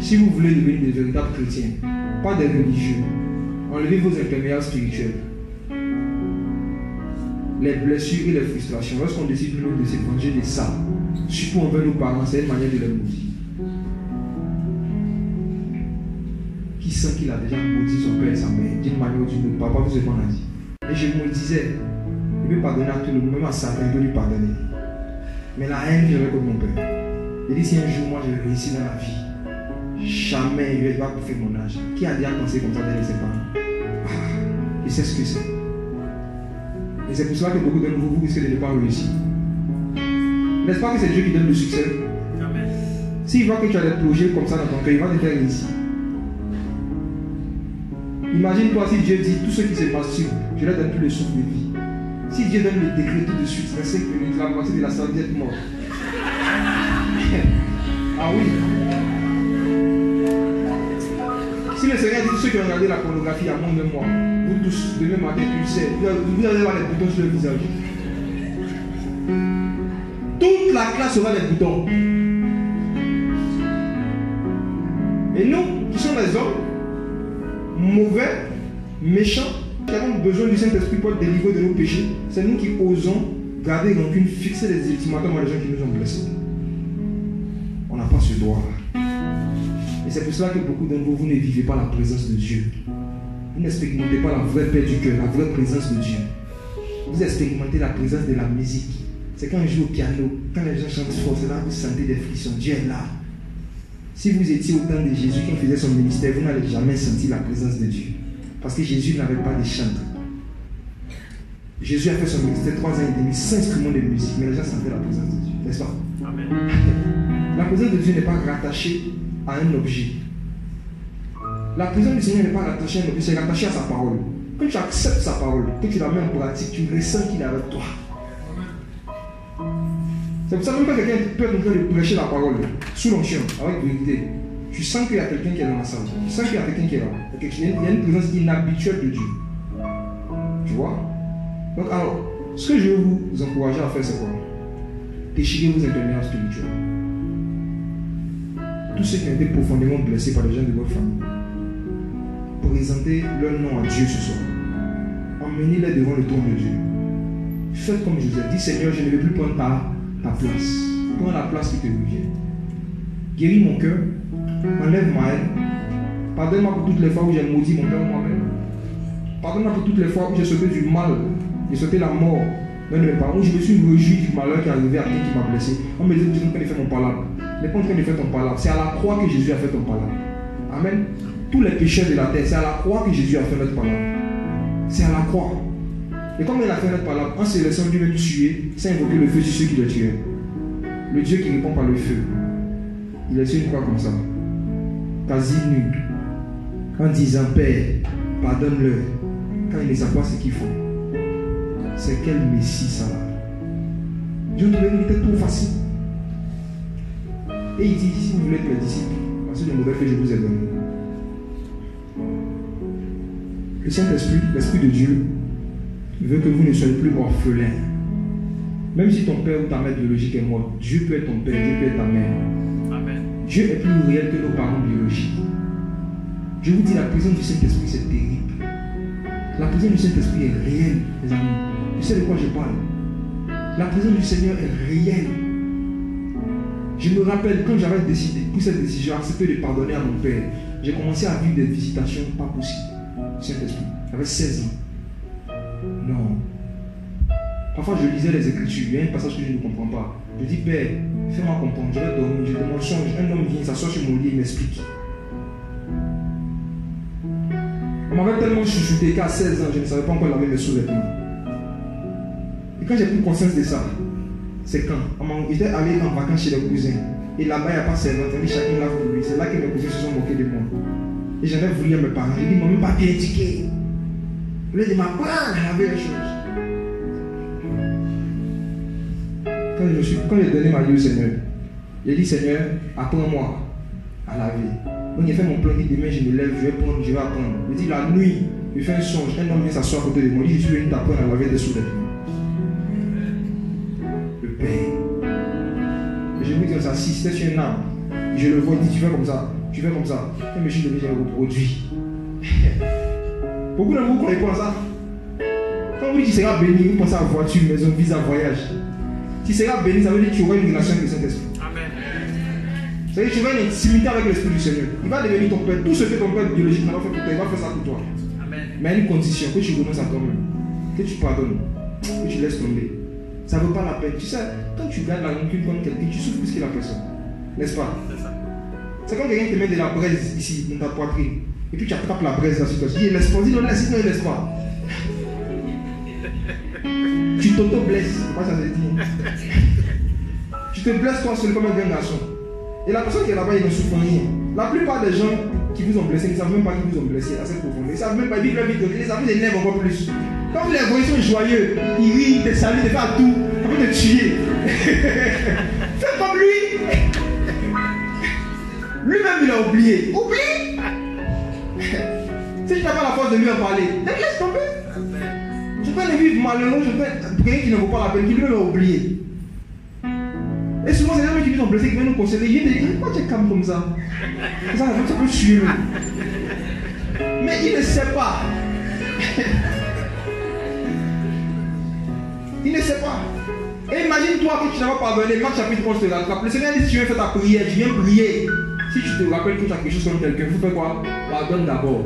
si vous voulez devenir des véritables chrétiens, pas des religieux, enlevez vos imperméables spirituels. Les blessures et les frustrations, lorsqu'on décide de s'évanger de ça, surtout envers nos parents, c'est une manière de les maudire. Qui sent qu'il a déjà maudit son père et sa mère d'une manière ou d'une autre? Papa, vous savez ce qu'on a dit. Et je me disais, il peut pardonner à tout le monde, même à Satan, il peut lui pardonner. Mais la haine que j'avais contre mon père. Il dit, si un jour moi je vais réussir dans la vie, jamais je vais pas bouffer mon âge. Qui a déjà pensé comme ça derrière ses parents? Il sait ce que c'est. Et c'est pour cela que beaucoup de vous risquez de ne pas réussir. N'est-ce pas que c'est Dieu qui donne le succès? Amen. S'il voit que tu as des projets comme ça dans ton cœur, il va te faire réussir. Imagine-toi si Dieu dit, tous ceux qui se masturbent, je leur donne plus le souffle de vie. Si Dieu donne le décret tout de suite, dans 5 minutes, la moitié de la serviette est morte. Ah oui. Si le Seigneur dit, tous ceux qui ont regardé la pornographie à moins de moi, vous tous, demain matin, tu le sais, vous allez avoir les boutons sur le visage. Toute la classe aura les boutons. Et nous, qui sommes les hommes, mauvais, méchants, qui avons besoin du Saint-Esprit pour être délivrés de nos péchés, c'est nous qui osons garder rancune, fixer les ultimatums à les gens qui nous ont blessés. On n'a pas ce droit-là. Et c'est pour cela que beaucoup d'entre vous ne vivez pas la présence de Dieu. Vous n'expérimentez pas la vraie paix du cœur, la vraie présence de Dieu. Vous expérimentez la présence de la musique. C'est quand on joue au piano, quand les gens chantent fort, c'est là que vous sentez des frissons. Dieu est là. Si vous étiez au temps de Jésus qui faisait son ministère, vous n'allez jamais sentir la présence de Dieu. Parce que Jésus n'avait pas de chantre. Jésus a fait son ministère 3 ans et demi, sans instrument de musique, mais les gens sentaient la présence de Dieu. N'est-ce pas? Amen. La présence de Dieu n'est pas rattachée à un objet. La présence du Seigneur n'est pas rattachée à un objet, c'est rattaché à sa parole. Quand tu acceptes sa parole, que tu la mets en pratique, tu ressens qu'il est avec toi. C'est pour ça que même quand quelqu'un peut être en train de prêcher la parole, sous l'onction, avec vérité, tu sens qu'il y a quelqu'un qui est dans la salle. Tu sens qu'il y a quelqu'un qui est là. Il y a une présence inhabituelle de Dieu. Tu vois? Donc alors, ce que je veux vous encourager à faire, c'est quoi? Déchirez vos imperméables spirituels. Tous ceux qui ont été profondément blessés par les gens de votre famille, présentez leur nom à Dieu ce soir. Emmenez-les devant le trône de Dieu. Faites comme je vous ai dit, Seigneur, je ne vais plus prendre ta place. Prends la place qui te revient. Guéris mon cœur, enlève ma haine. Pardonne-moi pour toutes les fois où j'ai maudit mon père moi-même. Pardonne-moi pour toutes les fois où j'ai sauté du mal, j'ai sauté la mort d'un de mes parents, où je me suis réjoui du malheur qui est arrivé à quelqu'un qui m'a blessé. On me dit que tu es en train de faire ton palabre. Tu n'es pas en train de faire ton palabre. C'est à la croix que Jésus a fait ton palabre. Amen. Tous les pécheurs de la terre, c'est à la croix que Jésus a fait notre palabre. C'est à la croix. Et comme il a fait notre palabre, en se laissant lui-même tuer, sans invoquer le feu sur ceux qui le tuaient. Le Dieu qui répond par le feu, il est sur une croix comme ça, quasi nu, en disant Père, pardonne-leur, quand ils ne savent pas ce qu'ils font. C'est quel Messie ça là? Dieu nous donne, il était trop facile. Et il dit, si vous voulez être mes disciples, voici le modèle que je vous ai donné. Le Saint-Esprit, l'Esprit de Dieu, veut que vous ne soyez plus orphelins. Même si ton père ou ta mère biologique est mort, Dieu peut être ton père, Dieu peut être ta mère. Amen. Dieu est plus réel que nos parents biologiques. Je vous dis, la présence du Saint-Esprit, c'est terrible. La présence du Saint-Esprit est réelle, les amis. Tu sais de quoi je parle? La présence du Seigneur est réelle. Je me rappelle, quand j'avais décidé, pour cette décision, accepté de pardonner à mon père, j'ai commencé à vivre des visitations pas possibles du Saint-Esprit. J'avais 16 ans. Non. Parfois, je lisais les Écritures. Il y a un passage que je ne comprends pas. Je dis, Père, fais-moi comprendre. Je vais dormir. Je demande songe. Un homme vient, s'assoit sur mon lit et m'explique. On m'avait tellement chuchoté qu'à 16 ans, je ne savais pas encore laver mes sous-vêtements. Et quand j'ai pris conscience de ça, c'est quand on était allé en vacances chez les cousins. Et là-bas, il n'y a pas de servante. Chacun lave pour lui. C'est là que mes cousins se sont moqués de moi. Et j'en ai voulu à mes parents. J'ai dit, ils ne m'ont même pas bien éduqué. Ils m'ont dit, m'apprendre à laver les choses. Quand j'ai donné ma vie au Seigneur, j'ai dit, Seigneur, apprends-moi à laver. Donc j'ai fait mon plan, dit demain je me lève, je vais apprendre. Je dis la nuit, je fais un songe, un homme vient s'asseoir à côté de moi, il dit, je suis venu t'apprendre à laver des sous-vêtements. Le Père. Et je me dis, ça, si c'était sur un arbre, je le vois, il dit, tu fais comme ça, tu fais comme ça. Et monsieur devient un reproduit. Beaucoup d'entre vous croyez pas à ça. Quand vous dites que tu seras béni, vous pensez à voiture, maison, visa, voyage. Tu seras béni, ça veut dire que tu auras une relation avec le Saint-Esprit. Amen. Ça veut dire que tu auras une intimité avec l'Esprit du Seigneur. Il va devenir ton père. Tout ce que ton père biologique n'a pas fait pour toi, il va faire ça pour toi. Amen. Mais à une condition, que tu renonces à toi-même. Que tu pardonnes. Que tu laisses tomber. Ça ne vaut pas la peine. Tu sais, quand tu gardes la rancune contre quelqu'un, tu souffres plus que la personne. N'est-ce pas? C'est comme quelqu'un te met de la braise ici, dans ta poitrine. Et puis tu attrapes la braise là sur toi. Tu dis, laisse pas. Dis, non, laisse, non, laisse pas. Tu t'auto-blesses. Pas ça se dit. Tu te blesses toi seul comme un grand garçon. Et la personne qui est là-bas, il ne souffre rien. La plupart des gens qui vous ont blessé, ils ne savent même pas qu'ils vous ont blessé à cette profondeur. Ils ne savent même pas, ils vivent leur vie de côté, ça vous énerve encore plus. Quand vous les voyez, ils sont joyeux, ils rient, ils te saluent, ils te font tout, ça peut te tuer. Fais comme lui. Lui-même, il a oublié. Oublie. Si tu n'as pas la force de lui en parler, laisse tomber. Je peux le vivre malheureux, je peux quelqu'un qui ne vaut pas la peine, qui lui-même a oublié. Et souvent, c'est les gens qui nous ont blessés, qui viennent nous conseiller. Ils disent, pourquoi tu es calme comme ça? Ça peut tuer. Mais il ne sait pas. Il ne sait pas. Et imagine-toi que tu n'as pas pardonné. Marc chapitre 11 te rattrape. Le Seigneur dit, si tu viens faire ta prière, tu viens prier. Si tu te rappelles que tu as quelque chose contre quelqu'un, il faut faire quoi? Pardonne d'abord.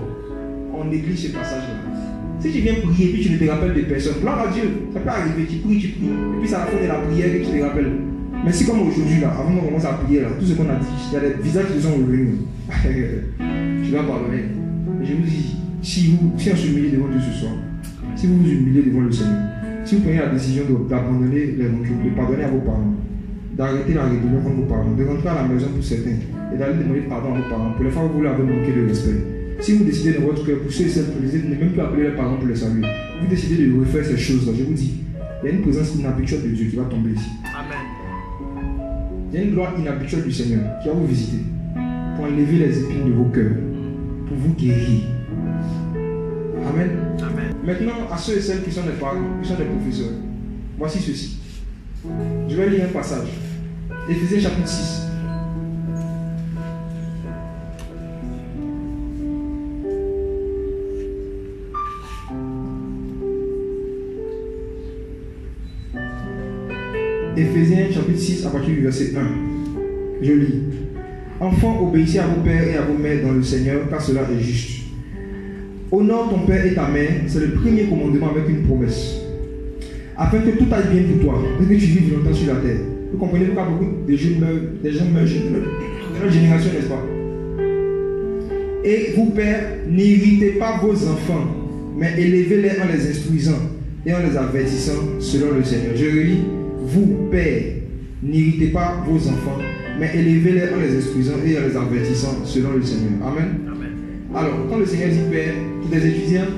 On néglige ce passage-là. Si tu viens prier et puis tu ne te rappelles de personne, gloire à Dieu, ça peut arriver, tu pries. Et puis c'est à la fin de la prière que tu te rappelles. Mais si comme aujourd'hui, là, avant qu'on commence à prier, là, tout ce qu'on a dit, il y a des visages qui sont revenus. Tu dois pardonner. Mais je vous dis, si on s'humilie devant Dieu ce soir, si vous vous humiliez devant le Seigneur, si vous prenez la décision d'abandonner les rancunes, de pardonner à vos parents, d'arrêter la rébellion contre vos parents, de rentrer à la maison pour certains et d'aller demander pardon à vos parents pour les fois où vous leur avez manqué de respect. Si vous décidez dans votre cœur, pour ceux et celles qui ne même plus appeler les parents pour les saluer, vous décidez de refaire ces choses-là, je vous dis, il y a une présence inhabituelle de Dieu qui va tomber ici. Amen. Il y a une gloire inhabituelle du Seigneur qui va vous visiter pour enlever les épines de vos cœurs, pour vous guérir. Amen. Amen. Maintenant, à ceux et celles qui sont des parents, qui sont des professeurs, voici ceci. Je vais lire un passage. Éphésiens chapitre 6. Éphésiens chapitre 6 à partir du verset 1. Je lis. Enfants, obéissez à vos pères et à vos mères dans le Seigneur, car cela est juste. Honore ton père et ta mère, c'est le premier commandement avec une promesse. Afin que tout aille bien pour toi, et que tu vives longtemps sur la terre. Vous comprenez pourquoi beaucoup de gens meurent dans notre génération, n'est-ce pas? Et vous, pères, n'irritez pas vos enfants, mais élevez-les en les instruisant et en les avertissant selon le Seigneur. Je relis. Vous, pères, n'irritez pas vos enfants, mais élevez-les en les instruisant et en les avertissant selon le Seigneur. Amen. Amen. Alors, quand le Seigneur dit père, tous les étudiants,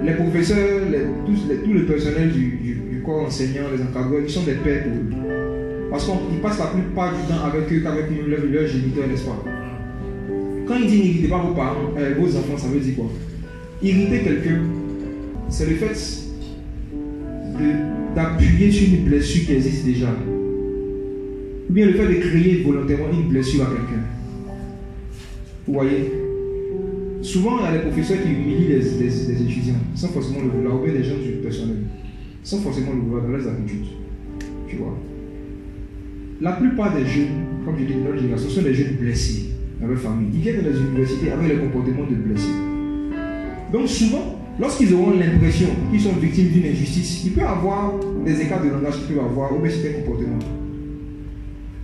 les professeurs, tout le personnel du corps enseignant, les encadreurs, ils sont des pères pour eux. Parce qu'ils passent la plupart du temps avec eux qu'avec leurs géniteurs, n'est-ce pas? Quand il dit n'irritez pas vos parents, vos enfants, ça veut dire quoi? Irriter quelqu'un, c'est le fait d'appuyer sur une blessure qui existe déjà. Ou bien le fait de créer volontairement une blessure à quelqu'un. Vous voyez? Souvent, il y a des professeurs qui humilient les étudiants sans forcément le vouloir, ou bien des gens du personnel, sans forcément le vouloir dans leurs habitudes. Tu vois? La plupart des jeunes, comme je dis de notre génération, sont des jeunes blessés dans leur famille. Ils viennent dans les universités avec le comportement de blessés. Donc souvent, lorsqu'ils auront l'impression qu'ils sont victimes d'une injustice, il peut y avoir des écarts de langage qu'ils peuvent avoir, ou bien c'est un comportement.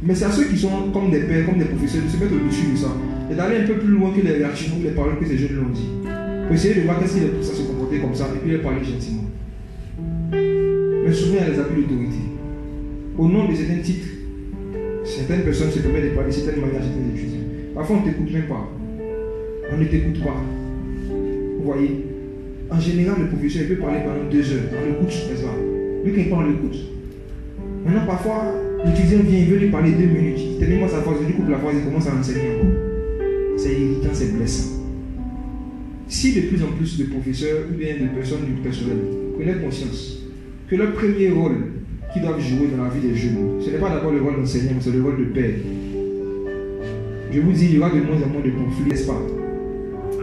Mais c'est à ceux qui sont comme des pères, comme des professeurs, de se mettre au-dessus de ça et d'aller un peu plus loin que les réactions ou les paroles que ces jeunes l'ont dit. Pour essayer de voir qu'est-ce qui les pousse à se comporter comme ça et puis les parler gentiment. Mais souvent, il y a des abus d'autorité. Au nom de certains titres, certaines personnes se permettent de parler de certaines manières à certains étudiants. Parfois, on ne t'écoute même pas. On ne t'écoute pas. Vous voyez? En général, le professeur il peut parler pendant 2 heures. On l'écoute, n'est-ce pas? Lui, quand il parle, on l'écoute. Maintenant, parfois, l'étudiant vient, il veut lui parler 2 minutes. Il termine sa phrase, il lui coupe la phrase, il commence à enseigner encore. C'est irritant, c'est blessant. Si de plus en plus de professeurs ou bien de personnes du personnel prennent conscience que leur premier rôle qu'ils doivent jouer dans la vie des jeunes, ce n'est pas d'abord le rôle d'enseignant, mais c'est le rôle de père. je vous dis, il y aura de moins en moins de conflits, n'est-ce pas?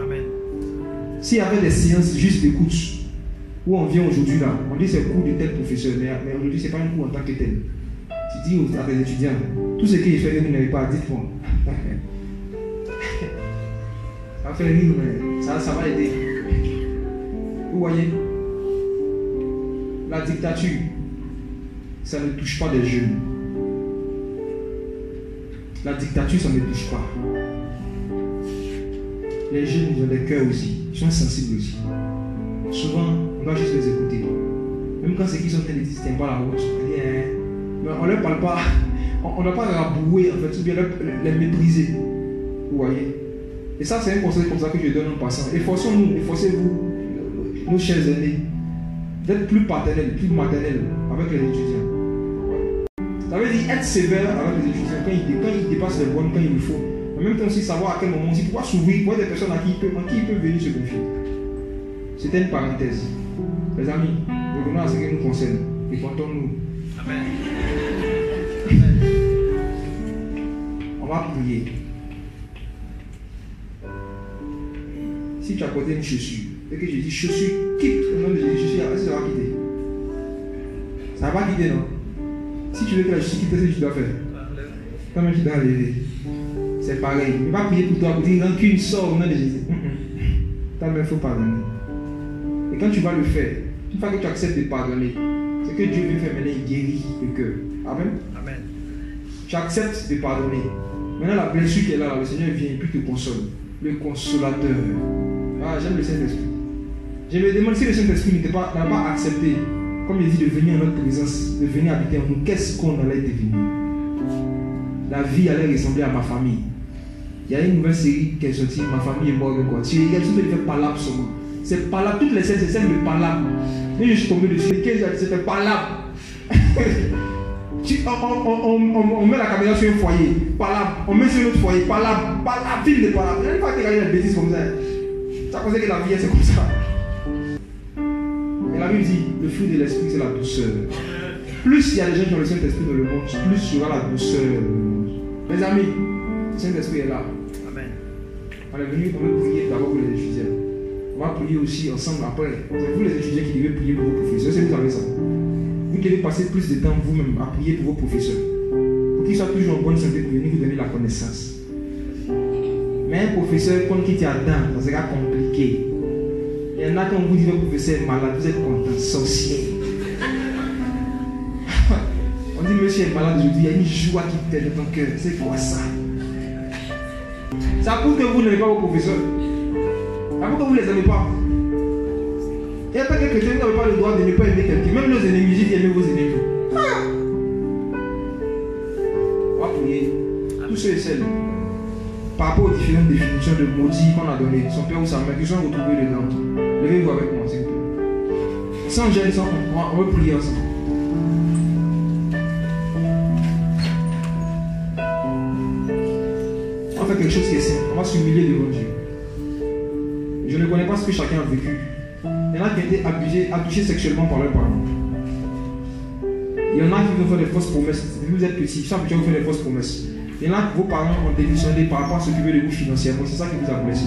Amen. S'il y avait des séances juste d'écoute, où on vient aujourd'hui là, on dit c'est le cours de tel professeur, mais aujourd'hui c'est pas un cours en tant que tel. Tu dis à tes étudiants, tout ce qu'il fait que vous n'avez pas, dites-moi. Ça va faire rire, mais ça va aider. Vous voyez, la dictature, ça ne touche pas des jeunes. La dictature, ça ne touche pas. Les jeunes, ils ont des cœurs aussi, ils sont sensibles aussi. Souvent, on doit juste les écouter. Même quand c'est qu'ils sont en train de dire, c'est pas la route, on ne leur parle pas, on ne doit pas rabouer, en fait, ou bien les mépriser. Vous voyez? Et ça, c'est un conseil comme ça que je donne en passant. Efforcez-nous, efforcez-vous, nos chers aînés, d'être plus paternels, plus maternels avec les étudiants. Ça veut dire être sévère avec les étudiants quand ils dépassent les bornes, quand il le faut. En même temps aussi savoir à quel moment aussi pouvoir s'ouvrir pour des personnes à qui ils peuvent venir se confier. C'était une parenthèse. Les amis, revenons à ce qui nous concerne. Et comptons-nous. Amen. On va prier. Si tu as porté une chaussure, et que je dis chaussure, quitte au nom de Jésus, chaussure, est-ce que ça va quitter? Ça va pas quitter, non? Si tu veux que la chaussure quitte, qu'est-ce que tu dois faire? Toi-même, tu dois lever. C'est pareil. Il va prier pour toi, pour dire rancune, sort au nom de Jésus. Toi-même, il faut pardonner. Et quand tu vas le faire, une fois que tu acceptes de pardonner, ce que Dieu veut faire maintenant, il guérit le cœur. Amen. Amen. Tu acceptes de pardonner. Maintenant, la blessure qui est là, le Seigneur vient et puis te console. Le consolateur. Ah, j'aime le Saint-Esprit. Je me demande si le Saint-Esprit n'a pas accepté, comme il dit, de venir en notre présence, de venir habiter en nous, qu'est-ce qu'on allait devenir? La vie allait ressembler à ma famille. Il y a une nouvelle série qui est sortie, Ma famille est morte. Tu regardes, tu peux faire palabre sur moi. C'est palabre, toutes les scènes, c'est celle de palabre. Mais je suis tombé dessus, les 15 c'était palabre. On met la caméra sur un foyer, palabre. On met sur un autre foyer, palabre. Palabre, film de palabre. Il n'y a pas de regarder la bêtise comme ça. Ça pensait que la vie c'est comme ça. Et la Bible dit, le fruit de l'esprit c'est la douceur. Plus il y a des gens qui ont le Saint-Esprit dans le monde, plus il y aura la douceur dans le monde. Mes amis, le Saint-Esprit est là. Amen. On est venu, on veut prier d'abord pour les étudiants. On va prier aussi ensemble après. C'est vous les étudiants qui devez prier pour vos professeurs. C'est vous savez ça. Vous devez passer plus de temps vous-même à prier pour vos professeurs. Pour qu'ils soient toujours en bonne santé pour venir vous donner la connaissance. Mais un professeur, quand il est dedans, ça sera compliqué. Il y en a quand vous dites que le professeur est malade, vous êtes content, sorcier. On dit monsieur est malade aujourd'hui, il y a une joie qui t'aide dans ton cœur. C'est quoi ça? Ça prouve que vous n'aimez pas vos professeurs. Ça prouve que vous ne les aimez pas. Et en tant que chrétien, vous n'avez pas le droit de ne pas aimer quelqu'un. Même nos ennemis, j'ai dit aimer vos ennemis. On va prier. Tous ceux et celles, par rapport aux différentes définitions de maudit qu'on a données, son père ou sa mère, qui sont retrouvés dedans. Levez-vous avec moi, s'il vous plaît. Sans gêne, on va prier ensemble. On va faire quelque chose qui est simple. On va s'humilier devant Dieu. Je ne connais pas ce que chacun a vécu. Il y en a qui ont été abusés, touchés sexuellement par leurs parents. Il y en a qui vous font des fausses promesses. Vous êtes petits, chaque petit vous fait des fausses promesses. Il y en a que vos parents ont démissionné par rapport à s'occuper de vous financièrement. C'est ça qui vous a blessé.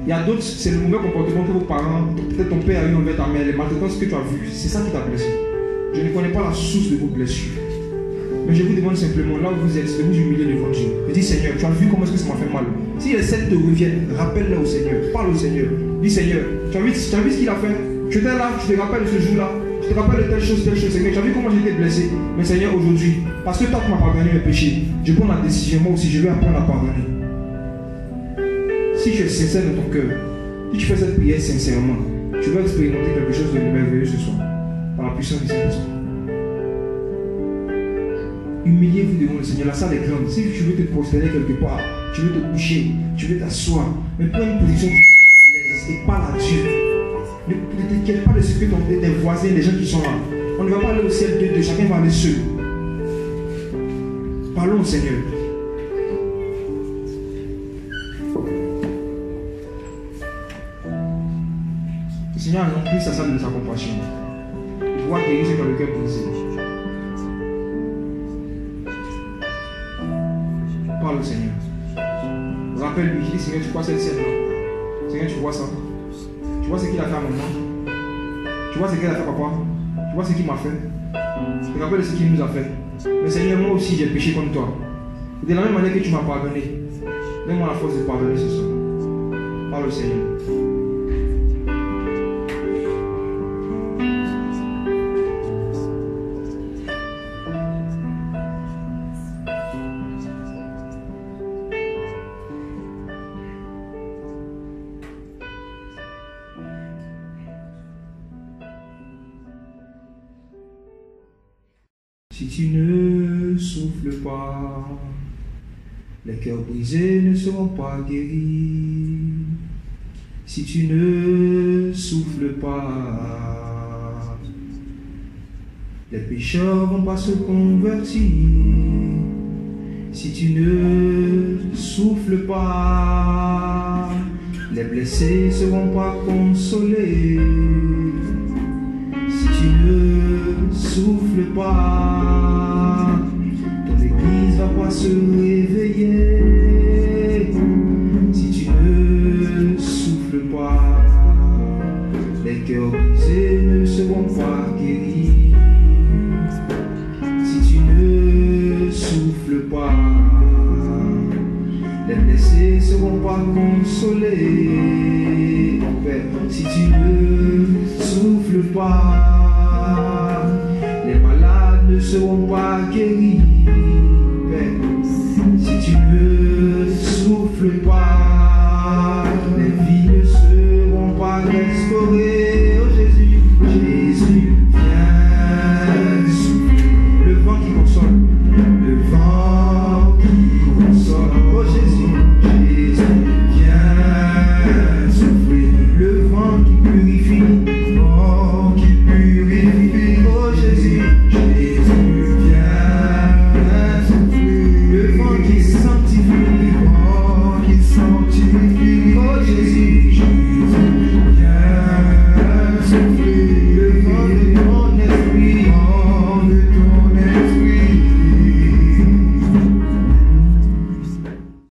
Il y a d'autres, c'est le mauvais comportement que vos parents, peut-être ton père a eu envers ta mère, les maltraitances que tu as vues. C'est ça qui t'a blessé. Je ne connais pas la source de vos blessures. Mais je vous demande simplement, là où vous êtes, de vous humilier devant Dieu. Je dis Seigneur, tu as vu comment est-ce que ça m'a fait mal. Si les scènes te reviennent, rappelle-le au Seigneur. Parle au Seigneur. Dis Seigneur, tu as vu ce qu'il a fait. Tu étais là, tu te rappelles de ce jour-là. Je te rappelle de telle chose, Seigneur. Tu as vu comment j'ai été blessé. Mais Seigneur, aujourd'hui, parce que toi tu m'as pardonné mes péchés, je prends la décision, moi aussi, je vais apprendre à pardonner. Si tu es sincère dans ton cœur, si tu fais cette prière sincèrement, tu vas expérimenter quelque chose de merveilleux ce soir, par la puissance du Saint-Esprit. Humiliez-vous devant le Seigneur, la salle est grande. Si tu veux te prosterner quelque part, tu veux te coucher, tu veux t'asseoir, mais prends une position qui te rend à l'aise et parle à Dieu. Ne t'inquiète pas de ce que tes voisins, les gens qui sont là. On ne va pas aller au ciel de chacun va aller seul. Parlons au Seigneur. Le Seigneur a rempli sa salle de sa compassion. Il voit guérir ce que le cœur brisé. Parle au Seigneur. appelle lui, je dis Seigneur, tu vois cette scène-là. Seigneur, tu vois ça. Tu vois ce qu'il a fait à maman. Tu vois ce qu'il a fait à papa. Tu vois ce qu'il m'a fait. Je me rappelle ce qu'il nous a fait. Mais Seigneur, moi aussi j'ai péché comme toi. Et de la même manière que tu m'as pardonné, donne-moi la force de pardonner ce soir. Parle au Seigneur. Si tu ne souffles pas, les cœurs brisés ne seront pas guéris. Si tu ne souffles pas, les pécheurs vont pas se convertir. Si tu ne souffles pas, les blessés seront pas consolés. Si tu ne souffles pas, ton église va pas se réveiller. Si tu ne souffles pas, les cœurs brisés ne seront pas guéris. Si tu ne souffles pas, les blessés seront pas consolés. Mon Père, si tu ne souffles pas, les malades ne seront pas guéris. Père, si tu ne souffles pas, les vies ne seront pas restaurées. Oh Jésus, Jésus, viens souffler. Le vent qui console, le vent qui console. Oh Jésus, Jésus, viens souffler. Le vent qui purifie, le vent qui purifie. Oh Jésus, Jésus, viens souffler. Le vent qui sanctifie.